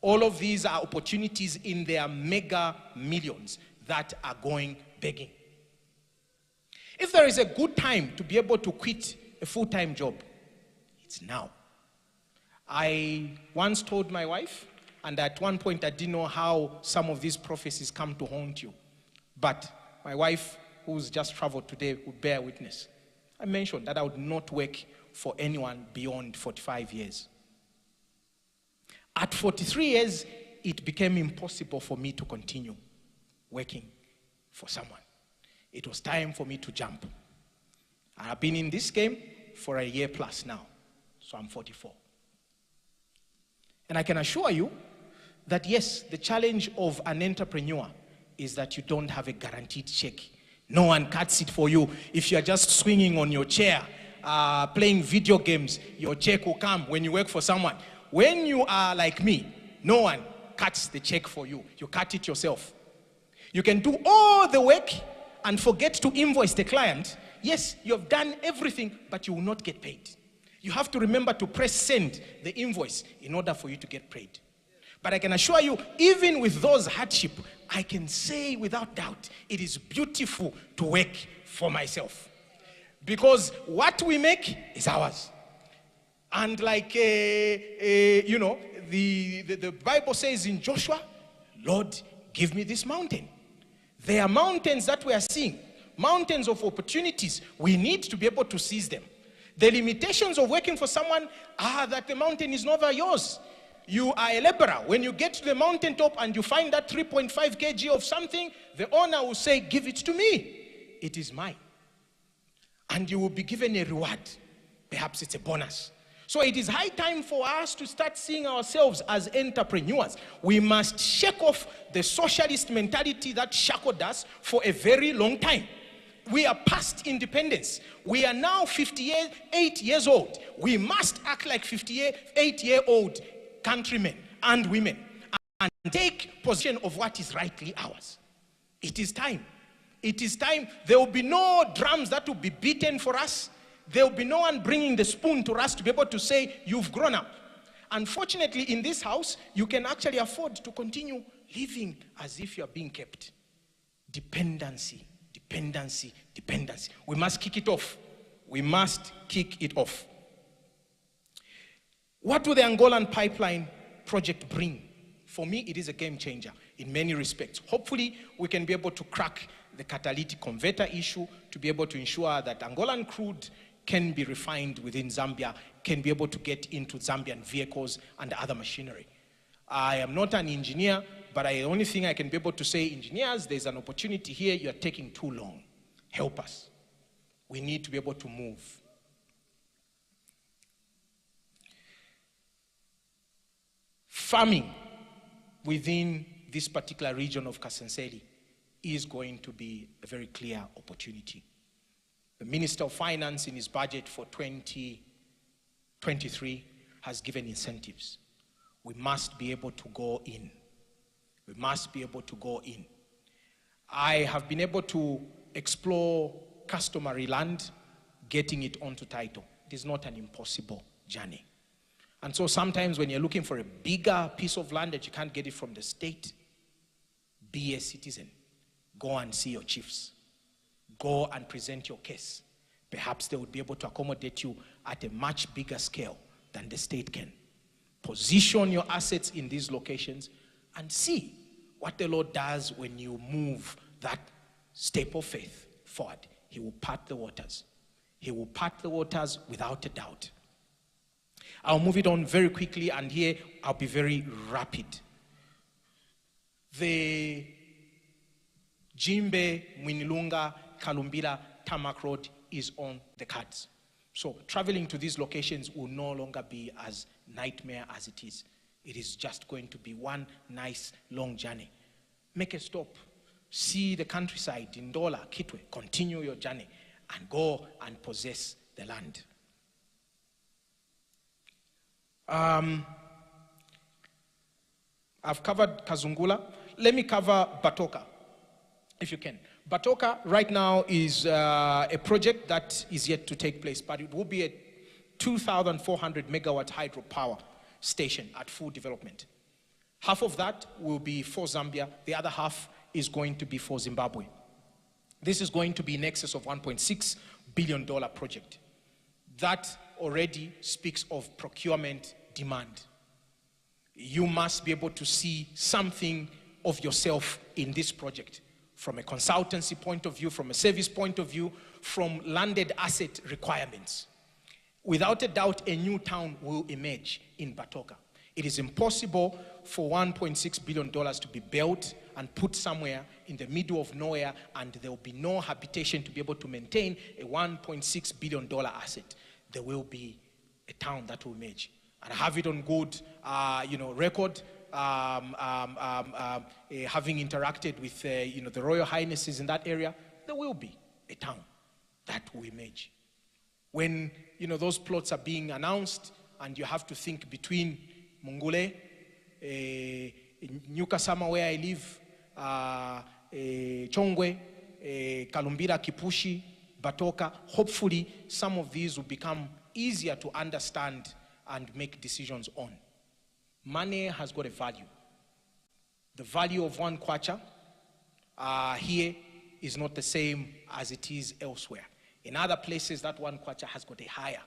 All of these are opportunities in their mega millions that are going begging. If there is a good time to be able to quit a full-time job, it's now. I once told my wife, and at one point I didn't know how some of these prophecies come to haunt you, but my wife, who's just traveled today, would bear witness. I mentioned that I would not work for anyone beyond 45 years. At 43 years, it became impossible for me to continue working for someone. It was time for me to jump. I've been in this game for a year plus now, so I'm 44. And I can assure you that yes, the challenge of an entrepreneur is that you don't have a guaranteed check. No one cuts it for you. If you're just swinging on your chair, playing video games, your check will come when you work for someone. When you are like me, no one cuts the check for you. You cut it yourself. You can do all the work and forget to invoice the client. Yes, you have done everything, but you will not get paid. You have to remember to press send the invoice in order for you to get paid. But I can assure you, even with those hardship, I can say without doubt, it is beautiful to work for myself. Because what we make is ours. And like, you know, the Bible says in Joshua, Lord, give me this mountain. There are mountains that we are seeing, mountains of opportunities. We need to be able to seize them. The limitations of working for someone are that the mountain is never yours. You are a laborer. When you get to the mountaintop and you find that 3.5 kg of something, the owner will say, give it to me. It is mine. And you will be given a reward. Perhaps it's a bonus. So it is high time for us to start seeing ourselves as entrepreneurs. We must shake off the socialist mentality that shackled us for a very long time. We are past independence. We are now 58 years old. We must act like 58-year-old countrymen and women and take possession of what is rightly ours. It is time. It is time. There will be no drums that will be beaten for us. There will be no one bringing the spoon to us to be able to say, you've grown up. Unfortunately, in this house, you can actually afford to continue living as if you are being kept. Dependency, dependency, dependency. We must kick it off. We must kick it off. What will the Angolan pipeline project bring? For me, it is a game changer in many respects. Hopefully, we can be able to crack the catalytic converter issue to be able to ensure that Angolan crude can be refined within Zambia, can be able to get into Zambian vehicles and other machinery. I am not an engineer, but the only thing I can be able to say, engineers, there's an opportunity here, you are taking too long. Help us. We need to be able to move. Farming within this particular region of Kasenseli is going to be a very clear opportunity. The Minister of Finance in his budget for 2023 has given incentives. We must be able to go in. We must be able to go in. I have been able to explore customary land, getting it onto title. It is not an impossible journey. And so sometimes when you're looking for a bigger piece of land that you can't get it from the state, be a citizen. Go and see your chiefs. Go and present your case. Perhaps they would be able to accommodate you at a much bigger scale than the state can. Position your assets in these locations and see what the Lord does when you move that step of faith forward. He will part the waters. He will part the waters without a doubt. I'll move it on very quickly, and here I'll be very rapid. The Jimbe, Mwinilunga, Kalumbila, Tarmac Road is on the cards. So traveling to these locations will no longer be as nightmare as it is. It is just going to be one nice long journey. Make a stop. See the countryside in Ndola, Kitwe. Continue your journey and go and possess the land. I've covered Kazungula. Let me cover Batoka, if you can. Batoka right now is a project that is yet to take place, but it will be a 2,400 megawatt hydropower station at full development. Half of that will be for Zambia. The other half is going to be for Zimbabwe. This is going to be in excess of $1.6 billion project. That already speaks of procurement demand. You must be able to see something of yourself in this project, from a consultancy point of view, from a service point of view, from landed asset requirements. Without a doubt, a new town will emerge in Batoka. It is impossible for $1.6 billion to be built and put somewhere in the middle of nowhere, and there will be no habitation to be able to maintain a $1.6 billion asset. There will be a town that will emerge. And I have it on good record, having interacted with the Royal Highnesses in that area. There will be a town that will emerge. When those plots are being announced, and you have to think between Mungule, Nyukasama where I live, Chongwe, Kalumbira, Kipushi, Batoka, hopefully some of these will become easier to understand and make decisions on. Money has got a value. The value of one kwacha here is not the same as it is elsewhere. In other places, that one kwacha has got a higher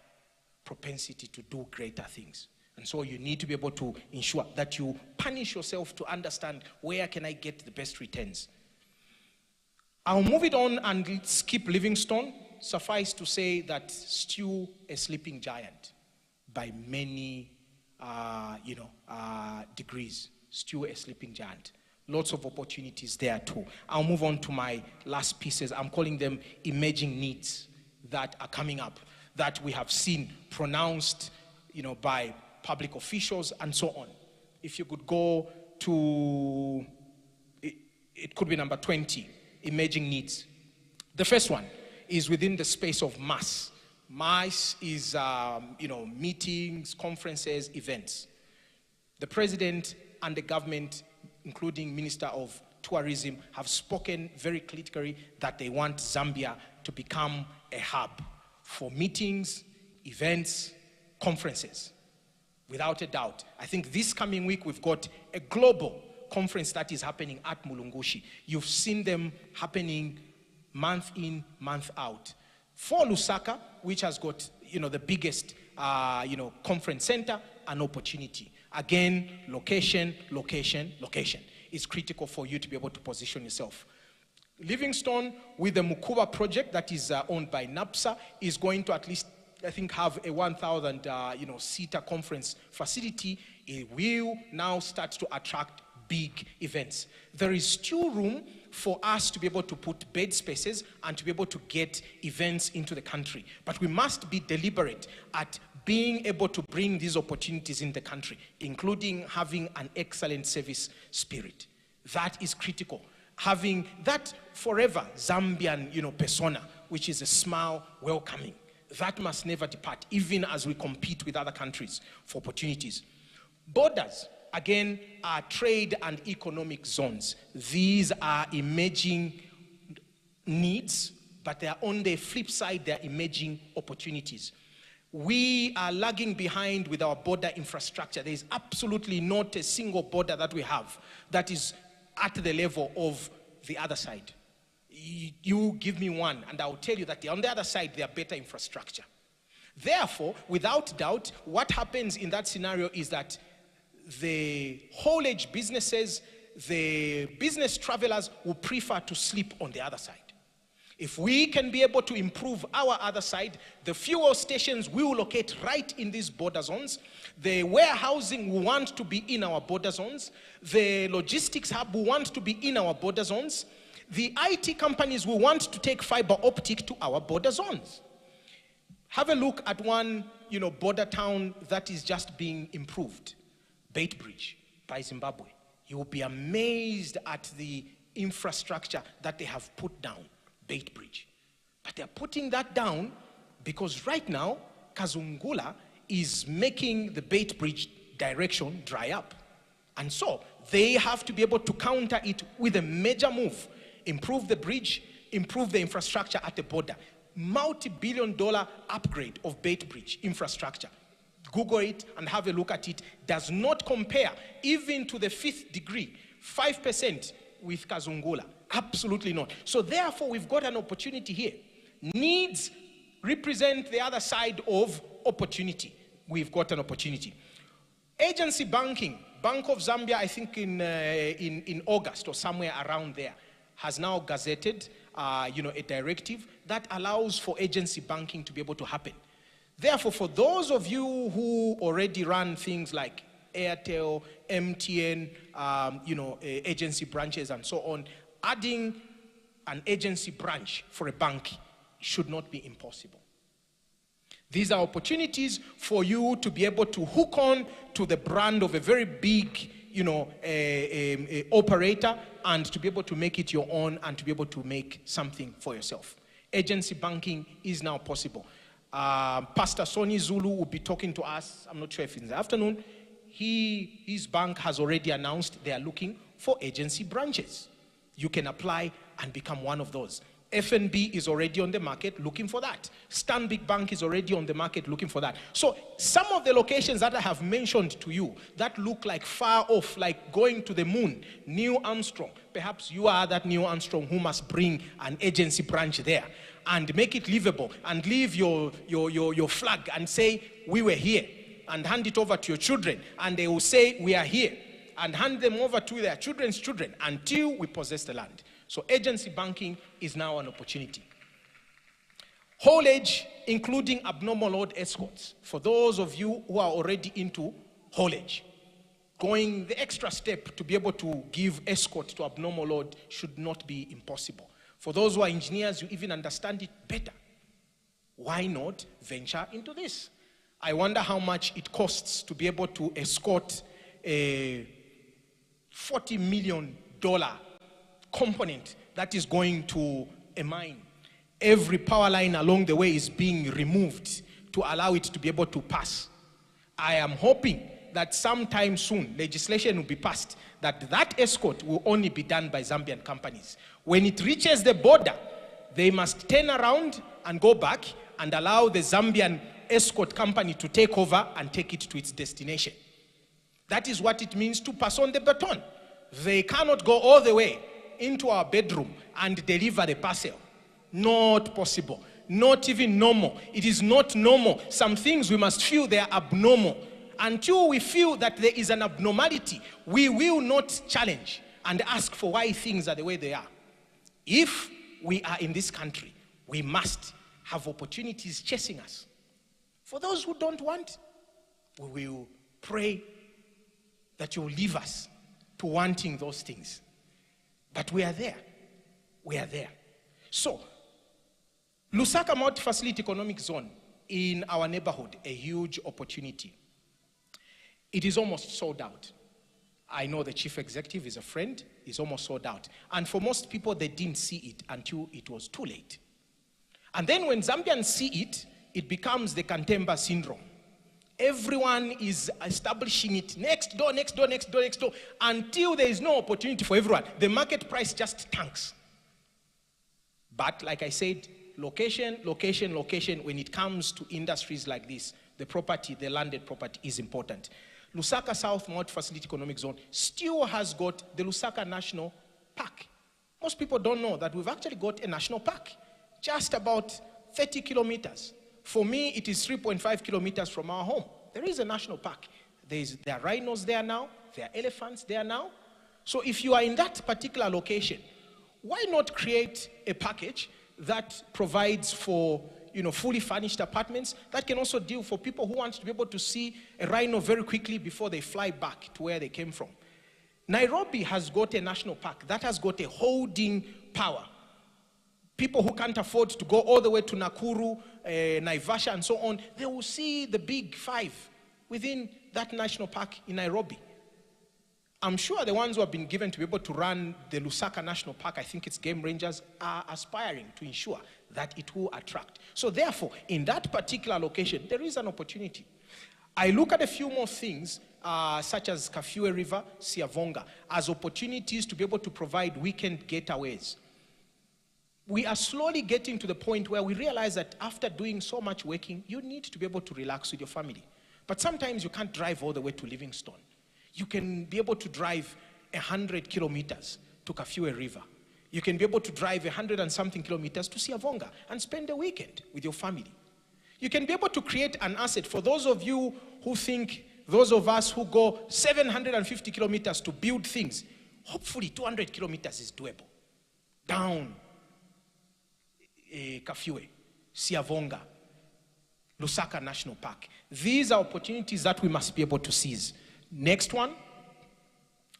propensity to do greater things. And so you need to be able to ensure that you punish yourself to understand where can I get the best returns. I'll move it on and skip Livingstone. Suffice to say that still a sleeping giant by many degrees. Still a sleeping giant. Lots of opportunities there too. I'll move on to my last pieces. I'm calling them emerging needs that are coming up, that we have seen pronounced, by public officials and so on. If you could go to, it could be number 20, emerging needs. The first one is within the space of mass. Mass is, meetings, conferences, events. The president and the government, including Minister of Tourism, have spoken very critically that they want Zambia to become a hub for meetings, events, conferences. Without a doubt. I think this coming week we've got a global conference that is happening at Mulungushi. You've seen them happening month in, month out. For Lusaka, which has got, the biggest, conference center, an opportunity. Again, location, location, location. It's critical for you to be able to position yourself. Livingstone, with the Mukuba project that is owned by NAPSA, is going to at least, I think, have a 1,000, seater conference facility. It will now start to attract big events. There is still room for us to be able to put bed spaces and to be able to get events into the country. But we must be deliberate at being able to bring these opportunities in the country, including having an excellent service spirit. That is critical. Having that forever Zambian, persona, which is a smile, welcoming. That must never depart, even as we compete with other countries for opportunities. Borders, again, are trade and economic zones. These are emerging needs, but they are on the flip side, they are emerging opportunities. We are lagging behind with our border infrastructure. There is absolutely not a single border that we have that is at the level of the other side. You give me one, and I'll tell you that on the other side, there are better infrastructure. Therefore, without doubt, what happens in that scenario is that the haulage businesses, the business travelers will prefer to sleep on the other side. If we can be able to improve our other side, the fuel stations will locate right in these border zones. The warehousing will want to be in our border zones. The logistics hub will want to be in our border zones. The IT companies will want to take fiber optic to our border zones. Have a look at one, border town that is just being improved. Beitbridge by Zimbabwe. You will be amazed at the infrastructure that they have put down. Beitbridge. But they're putting that down because right now, Kazungula is making the Beitbridge direction dry up. And so, they have to be able to counter it with a major move. Improve the bridge, improve the infrastructure at the border. Multi-billion-dollar upgrade of Beitbridge infrastructure. Google it and have a look at it. Does not compare even to the fifth degree, 5% with Kazungula. Absolutely not. So therefore, we've got an opportunity here. Needs represent the other side of opportunity. We've got an opportunity. Agency banking, Bank of Zambia, I think in August or somewhere around there, has now gazetted, a directive that allows for agency banking to be able to happen. Therefore, for those of you who already run things like Airtel, MTN, agency branches and so on, adding an agency branch for a bank should not be impossible. These are opportunities for you to be able to hook on to the brand of a very big, operator and to be able to make it your own and to be able to make something for yourself. Agency banking is now possible. Pastor Sonny Zulu will be talking to us, I'm not sure if in the afternoon. His bank has already announced they are looking for agency branches. You can apply and become one of those. FNB is already on the market looking for that. Stanbic Bank is already on the market looking for that. So some of the locations that I have mentioned to you that look like far off, like going to the moon, Neil Armstrong, perhaps you are that Neil Armstrong who must bring an agency branch there and make it livable and leave your flag and say, we were here, and hand it over to your children, and they will say, we are here, and hand them over to their children's children until we possess the land. So agency banking is now an opportunity. Haulage, including abnormal load escorts. For those of you who are already into haulage, going the extra step to be able to give escort to abnormal load should not be impossible. For those who are engineers, you even understand it better. Why not venture into this? I wonder how much it costs to be able to escort a $40 million component that is going to a mine. Every power line along the way is being removed to allow it to be able to pass. I am hoping that sometime soon legislation will be passed that escort will only be done by Zambian companies. When it reaches the border, they must turn around and go back and allow the Zambian escort company to take over and take it to its destination. That is what it means to pass on the baton. They cannot go all the way into our bedroom and deliver the parcel. Not possible. Not even normal. It is not normal. Some things we must feel they are abnormal. Until we feel that there is an abnormality, we will not challenge and ask for why things are the way they are. If we are in this country, we must have opportunities chasing us. For those who don't want, we will pray that you will leave us to wanting those things. But we are there. We are there. So, Lusaka Multi-Facility Economic Zone in our neighborhood, a huge opportunity. It is almost sold out. I know the chief executive is a friend, is almost sold out. And for most people, they didn't see it until it was too late. And then when Zambians see it, it becomes the Kantemba syndrome. Everyone is establishing it next door, next door, next door, next door, until there is no opportunity for everyone. The market price just tanks. But like I said, location, location, location, when it comes to industries like this, the property, the landed property is important. Lusaka South Multi-Facility Economic Zone still has got the Lusaka National Park. Most people don't know that we've actually got a national park, just about 30 kilometers. For me, it is 3.5 kilometers from our home. There is a national park. There are rhinos there now. There are elephants there now. So if you are in that particular location, why not create a package that provides for, fully furnished apartments that can also deal for people who want to be able to see a rhino very quickly before they fly back to where they came from. Nairobi has got a national park that has got a holding power. People who can't afford to go all the way to Nakuru, Naivasha, and so on, they will see the big five within that national park in Nairobi. I'm sure the ones who have been given to be able to run the Lusaka National Park, I think it's game rangers, are aspiring to ensure that it will attract. So therefore, in that particular location, there is an opportunity. I look at a few more things, such as Kafue River, Siavonga, as opportunities to be able to provide weekend getaways. We are slowly getting to the point where we realize that after doing so much working, you need to be able to relax with your family. But sometimes you can't drive all the way to Livingstone. You can be able to drive 100 kilometers to Kafue River. You can be able to drive 100 and something kilometers to Siavonga and spend a weekend with your family. You can be able to create an asset. For those of you who think, those of us who go 750 kilometers to build things, hopefully 200 kilometers is doable. Down Kafue, Siavonga, Lusaka National Park. These are opportunities that we must be able to seize. Next one,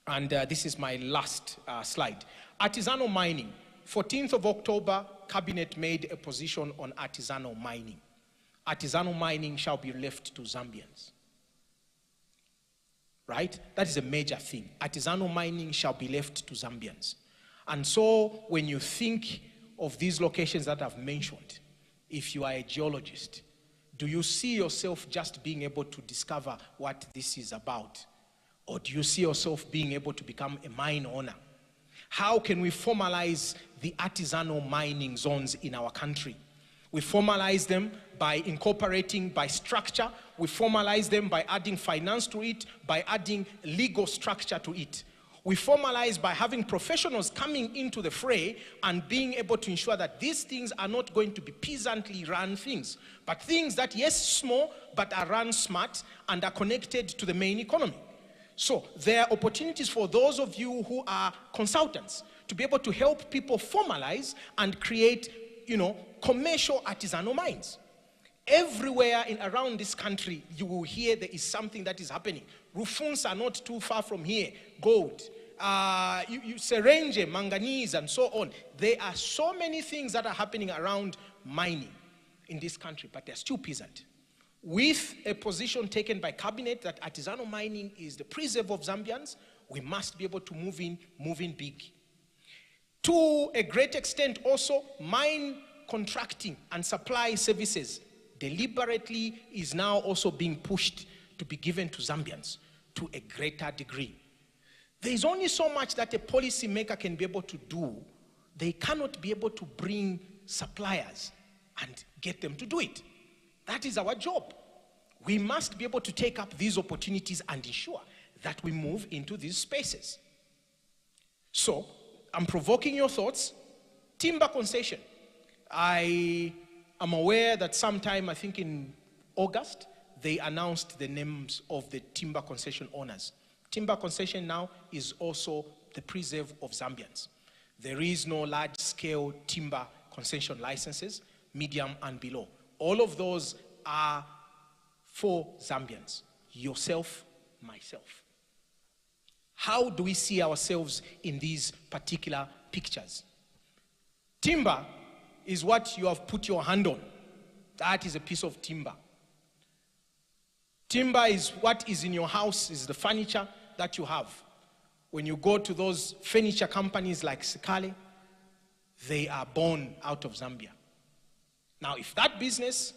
and this is my last slide. Artisanal mining. 14th of October, Cabinet made a position on artisanal mining. Artisanal mining shall be left to Zambians. Right? That is a major thing. Artisanal mining shall be left to Zambians. And so when you think of these locations that I've mentioned, if you are a geologist, do you see yourself just being able to discover what this is about? Or do you see yourself being able to become a mine owner? How can we formalize the artisanal mining zones in our country? We formalize them by incorporating, by structure. We formalize them by adding finance to it, by adding legal structure to it. We formalize by having professionals coming into the fray and being able to ensure that these things are not going to be peasantly run things, but things that, yes, small, but are run smart and are connected to the main economy. So there are opportunities for those of you who are consultants to be able to help people formalize and create, commercial artisanal mines. Everywhere around this country, you will hear there is something that is happening. Rufuns are not too far from here. Gold, Serenge, manganese, and so on. There are so many things that are happening around mining in this country, but they're still peasant. With a position taken by cabinet that artisanal mining is the preserve of Zambians, we must be able to move in big. To a great extent also, mine contracting and supply services deliberately is now also being pushed to be given to Zambians to a greater degree. There is only so much that a policy maker can be able to do. They cannot be able to bring suppliers and get them to do it. That is our job. We must be able to take up these opportunities and ensure that we move into these spaces. So, I'm provoking your thoughts. Timber concession. I am aware that sometime, I think in August, they announced the names of the timber concession owners. Timber concession now is also the preserve of Zambians. There is no large-scale timber concession licenses, medium and below. All of those are for Zambians, yourself, myself. How do we see ourselves in these particular pictures? Timber is what you have put your hand on. That is a piece of timber. Timber is what is in your house, is the furniture that you have. When you go to those furniture companies like Sikale, they are born out of Zambia. Now, if that business,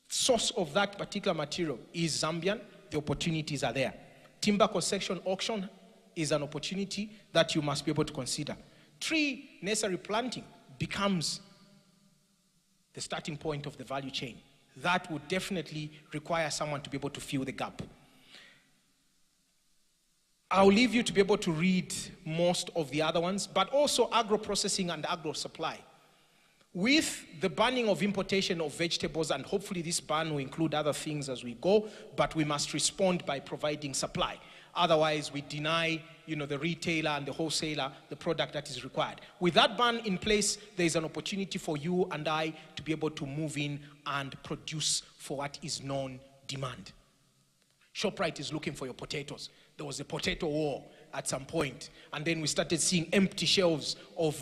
source of that particular material is Zambian, the opportunities are there. Timber concession auction is an opportunity that you must be able to consider. Tree nursery planting becomes the starting point of the value chain. That would definitely require someone to be able to fill the gap. I'll leave you to be able to read most of the other ones, but also agro-processing and agro-supply. With the banning of importation of vegetables, and hopefully this ban will include other things as we go, but we must respond by providing supply. Otherwise, we deny, the retailer and the wholesaler the product that is required. With that ban in place, there is an opportunity for you and I to be able to move in and produce for what is known demand. ShopRite is looking for your potatoes. There was a potato war at some point, and then we started seeing empty shelves of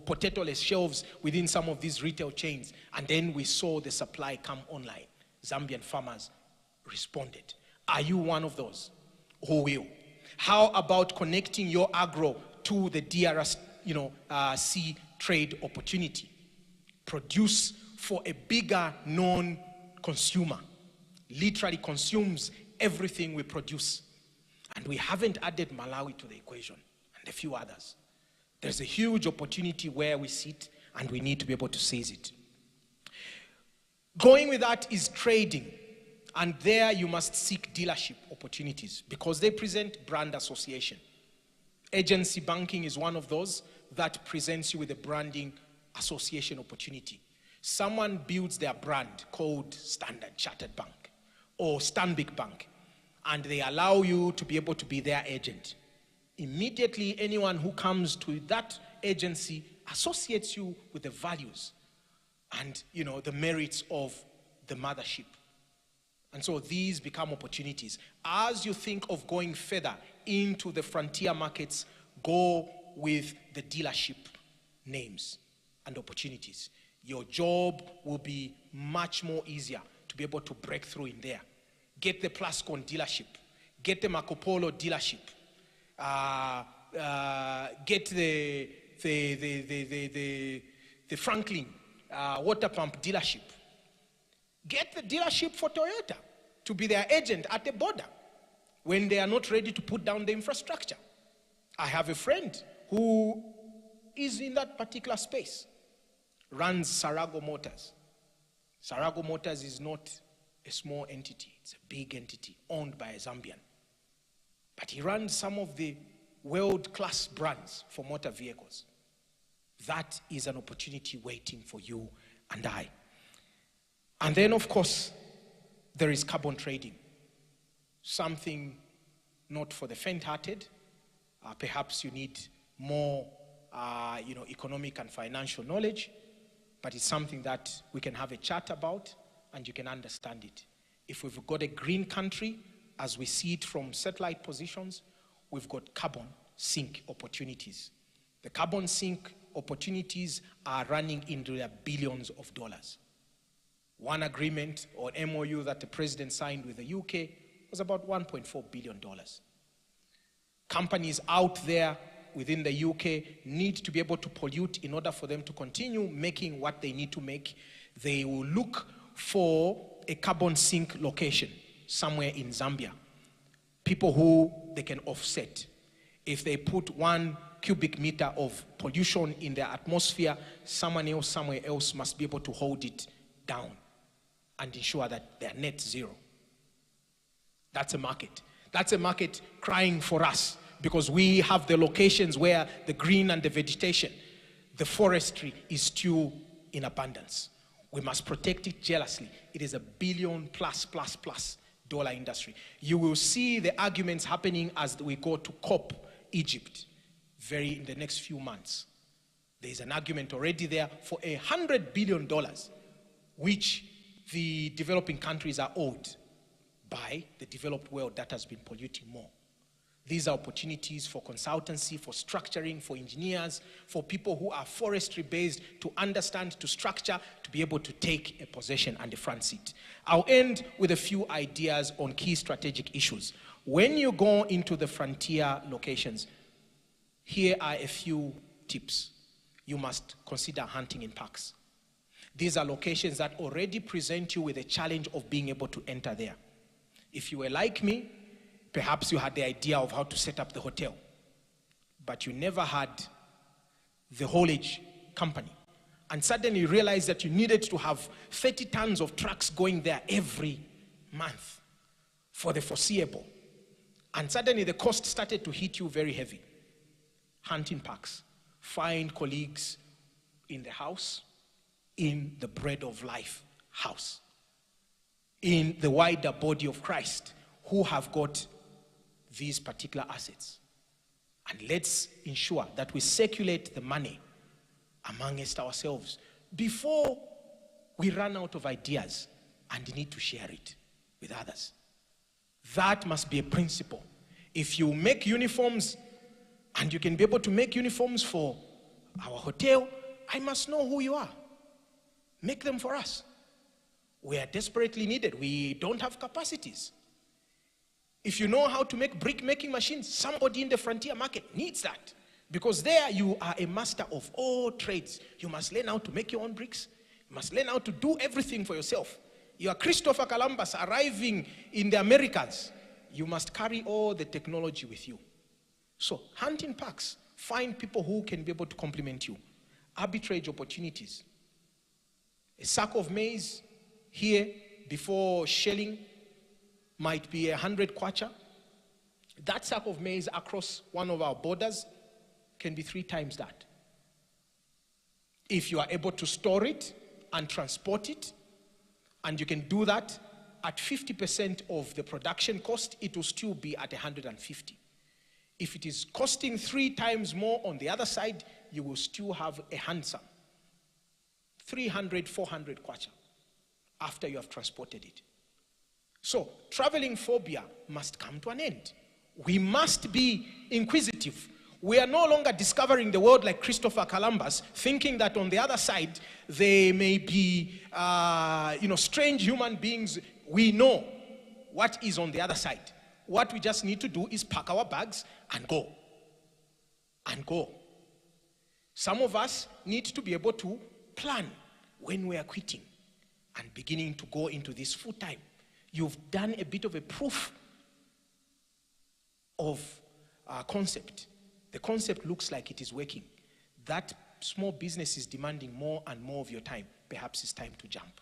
potato-less shelves within some of these retail chains, and then we saw the supply come online. Zambian farmers responded. Are you one of those who will? How about connecting your agro to the DRC trade opportunity? Produce for a bigger known consumer. Literally consumes everything we produce. And we haven't added Malawi to the equation and a few others. There's a huge opportunity where we sit and we need to be able to seize it. Going with that is trading. And there you must seek dealership opportunities because they present brand association. Agency banking is one of those that presents you with a branding association opportunity. Someone builds their brand called Standard Chartered Bank or Stanbic Bank, and they allow you to be able to be their agent. Immediately, anyone who comes to that agency associates you with the values and, the merits of the mothership. And so these become opportunities. As you think of going further into the frontier markets, go with the dealership names and opportunities. Your job will be much more easier to be able to break through in there. Get the Plascon dealership. Get the Marco Polo dealership. Get the Franklin water pump dealership. Get the dealership for Toyota to be their agent at the border when they are not ready to put down the infrastructure. I have a friend who is in that particular space, runs Sarago Motors. Sarago Motors is not a small entity, it's a big entity owned by a Zambian. But he runs some of the world-class brands for motor vehicles. That is an opportunity waiting for you and I. And then, of course, there is carbon trading. Something not for the faint-hearted. Perhaps you need more economic and financial knowledge, but it's something that we can have a chat about and you can understand it. If we've got a green country, as we see it from satellite positions, we've got carbon sink opportunities. The carbon sink opportunities are running into the billions of dollars. One agreement or MOU that the president signed with the UK was about $1.4 billion. Companies out there within the UK need to be able to pollute in order for them to continue making what they need to make. They will look for a carbon sink location somewhere in Zambia. People who they can offset. If they put 1 cubic meter of pollution in their atmosphere, someone else somewhere else must be able to hold it down and ensure that they're net zero. That's a market. That's a market crying for us because we have the locations where the green and the vegetation, the forestry is still in abundance. We must protect it jealously. It is a billion plus dollar industry. You will see the arguments happening as we go to COP Egypt in the next few months. There is an argument already there for $100 billion, which the developing countries are owed by the developed world that has been polluting more. These are opportunities for consultancy, for structuring, for engineers, for people who are forestry based to understand, to structure, to be able to take a possession and a front seat. I'll end with a few ideas on key strategic issues. When you go into the frontier locations, here are a few tips. You must consider hunting in parks. These are locations that already present you with a challenge of being able to enter there. If you were like me, perhaps you had the idea of how to set up the hotel, but you never had the haulage company. And suddenly you realized that you needed to have 30 tons of trucks going there every month for the foreseeable. And suddenly the cost started to hit you very heavy. Hunting parks. Find colleagues in the house, in the Bread of Life house, in the wider body of Christ, who have got these particular assets. And let's ensure that we circulate the money amongst ourselves before we run out of ideas and need to share it with others. That must be a principle. If you make uniforms and you can be able to make uniforms for our hotel, I must know who you are. Make them for us. We are desperately needed. We don't have capacities. If you know how to make brick making machines, somebody in the frontier market needs that. Because there you are a master of all trades. You must learn how to make your own bricks. You must learn how to do everything for yourself. You are Christopher Columbus arriving in the Americas. You must carry all the technology with you. So, hunting parks. Find people who can be able to complement you. Arbitrage opportunities. A sack of maize here before shelling might be 100 kwacha. That sack of maize across one of our borders can be 3 times that. If you are able to store it and transport it, and you can do that at 50% of the production cost, it will still be at 150. If it is costing 3 times more on the other side, you will still have a handsome 300, 400 kwacha after you have transported it. So, traveling phobia must come to an end. We must be inquisitive. We are no longer discovering the world like Christopher Columbus, thinking that on the other side, there may be, strange human beings. We know what is on the other side. What we just need to do is pack our bags and go. And go. Some of us need to be able to plan when we are quitting and beginning to go into this full time. You've done a bit of a proof of concept. The concept looks like it is working. That small business is demanding more and more of your time. Perhaps it's time to jump.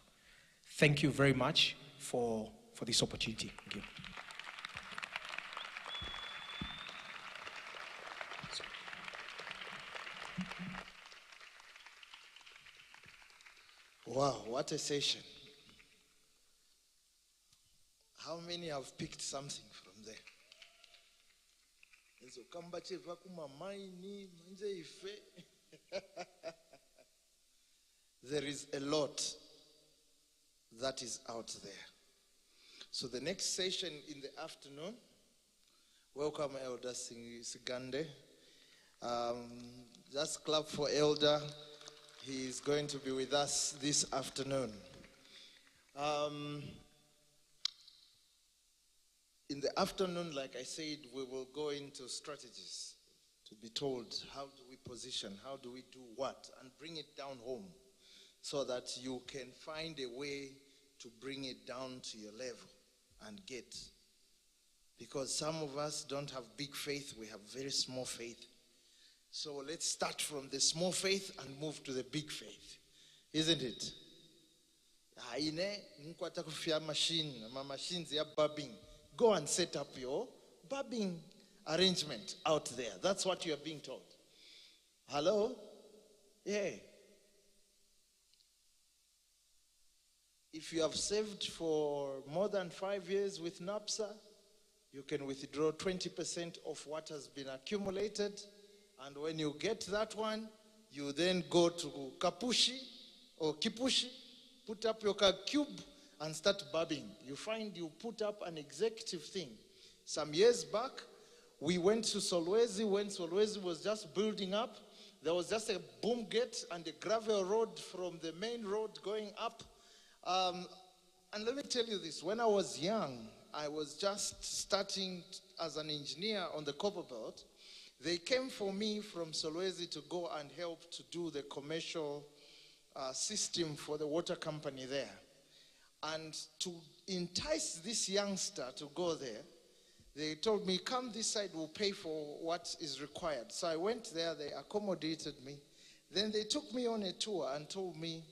Thank you very much for this opportunity. Thank you. Wow, what a session. How many have picked something from there? There is a lot that is out there. So the next session in the afternoon, welcome Elder Sigande. Just clap for Elder. He is going to be with us this afternoon. In the afternoon, like I said, we will go into strategies to be told how do we position, how do we do what, and bring it down home so that you can find a way to bring it down to your level and get. Because some of us don't have big faith, we have very small faith. So let's start from the small faith and move to the big faith. Isn't it? Machines are bobbing. Go and set up your bobbing arrangement out there. That's what you are being told. Hello? Yeah. If you have saved for more than 5 years with NAPSA, you can withdraw 20% of what has been accumulated. And when you get that one, you then go to Kapushi or Kipushi, put up your cube and start bobbing. You find you put up an executive thing. Some years back, we went to Solwezi when Solwezi was just building up. There was just a boom gate and a gravel road from the main road going up. And let me tell you this, when I was young, I was just starting as an engineer on the Copper Belt. They came for me from Solwezi to go and help to do the commercial system for the water company there. And to entice this youngster to go there, they told me, come this side, we'll pay for what is required. So I went there, they accommodated me. Then they took me on a tour and told me,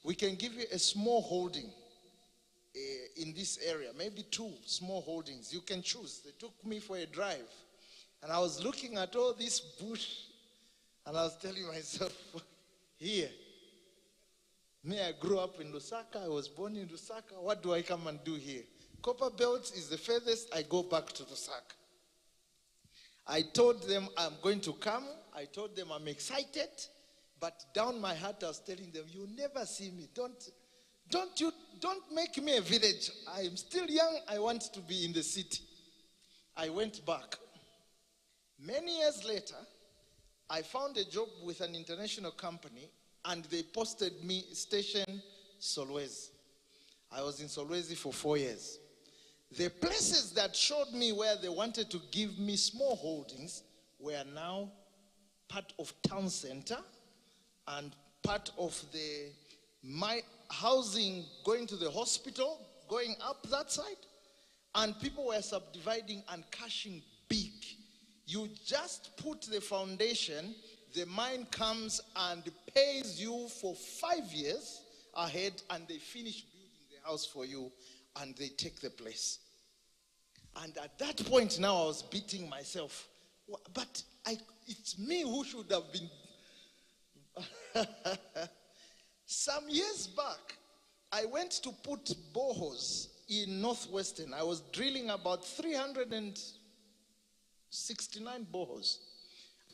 we can give you a small holding in this area, maybe 2 small holdings. You can choose. They took me for a drive. And I was looking at all this bush, and I was telling myself, here, me, I grew up in Lusaka, I was born in Lusaka, what do I come and do here? Copper Belt is the furthest, I go back to Lusaka. I told them I'm going to come, I told them I'm excited, but down my heart I was telling them, you never see me, don't make me a village. I am still young, I want to be in the city. I went back. Many years later, I found a job with an international company, and they posted me station Solwezi. I was in Solwezi for 4 years. The places that showed me where they wanted to give me small holdings were now part of town center and part of my housing going to the hospital, going up that side. And people were subdividing and cashing big. You just put the foundation, the mine comes and pays you for 5 years ahead, and they finish building the house for you, and they take the place. And at that point now I was beating myself. But it's me who should have been. Some years back, I went to put boreholes in Northwestern. I was drilling about 369 boreholes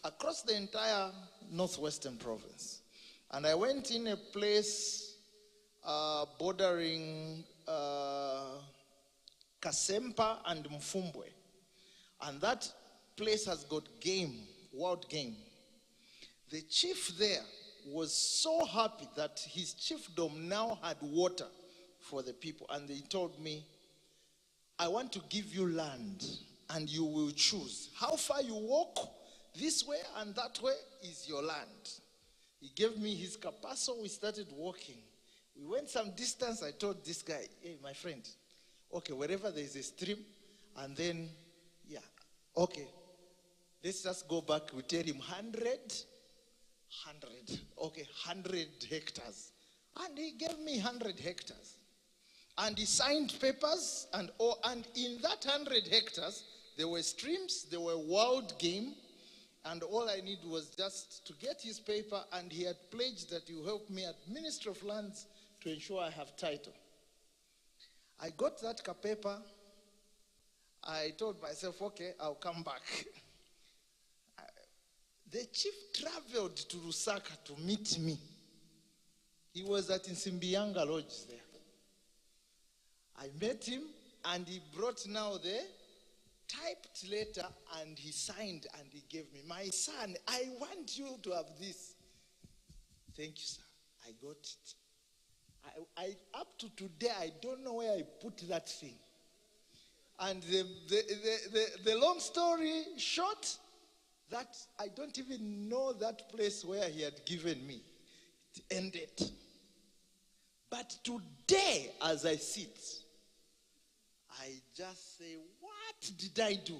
across the entire Northwestern province. And I went in a place bordering Kasempa and Mfumbwe. And that place has got game, wild game. The chief there was so happy that his chiefdom now had water for the people. And they told me, I want to give you land and you will choose. How far you walk, this way and that way is your land. He gave me his capasso, we started walking. We went some distance, I told this guy, hey, my friend, okay, wherever there is a stream, and then, yeah, okay, Let's just go back. We tell him 100. Okay, 100 hectares. And he gave me 100 hectares. And he signed papers, and in that 100 hectares, there were streams, there were wild game, and all I need was just to get his paper, and he had pledged that he will help me at Ministry of Lands to ensure I have title. I got that paper. I told myself, okay, I'll come back. The chief traveled to Lusaka to meet me. He was at Nsimbianga Lodge there. I met him, and he brought now the typed letter, and he signed, and he gave me. My son, I want you to have this. Thank you, sir. I got it. Up to today, I don't know where I put that thing. And the long story short, that I don't even know that place where he had given me. It ended. But today, as I sit, I just say, what did I do?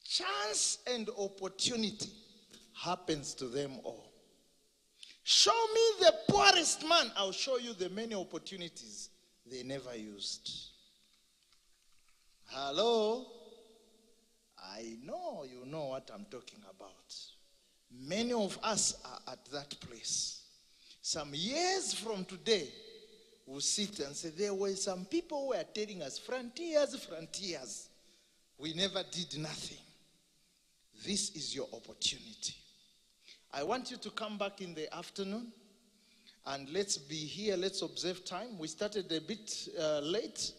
Chance and opportunity happens to them all. Show me the poorest man, I'll show you the many opportunities they never used. Hello? I know you know what I'm talking about. Many of us are at that place. Some years from today, we'll sit and say, there were some people who were telling us, frontiers. We never did nothing. This is your opportunity. I want you to come back in the afternoon, and let's be here, let's observe time. We started a bit late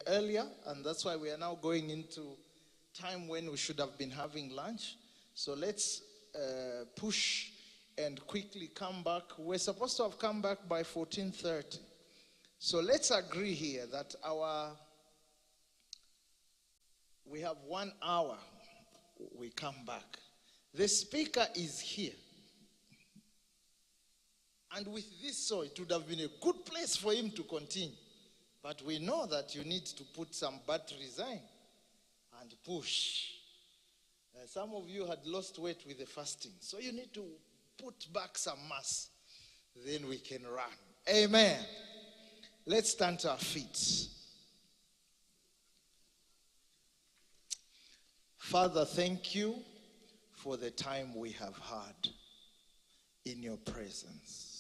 earlier, and that's why we are now going into time when we should have been having lunch. So let's push and quickly come back. We're supposed to have come back by 14:30. So let's agree here that we have 1 hour, we come back. The speaker is here. And with this, so it would have been a good place for him to continue. But we know that you need to put some batteries in and push. Some of you had lost weight with the fasting, so you need to put back some mass. Then we can run. Amen. Let's stand to our feet. Father, thank you for the time we have had in your presence.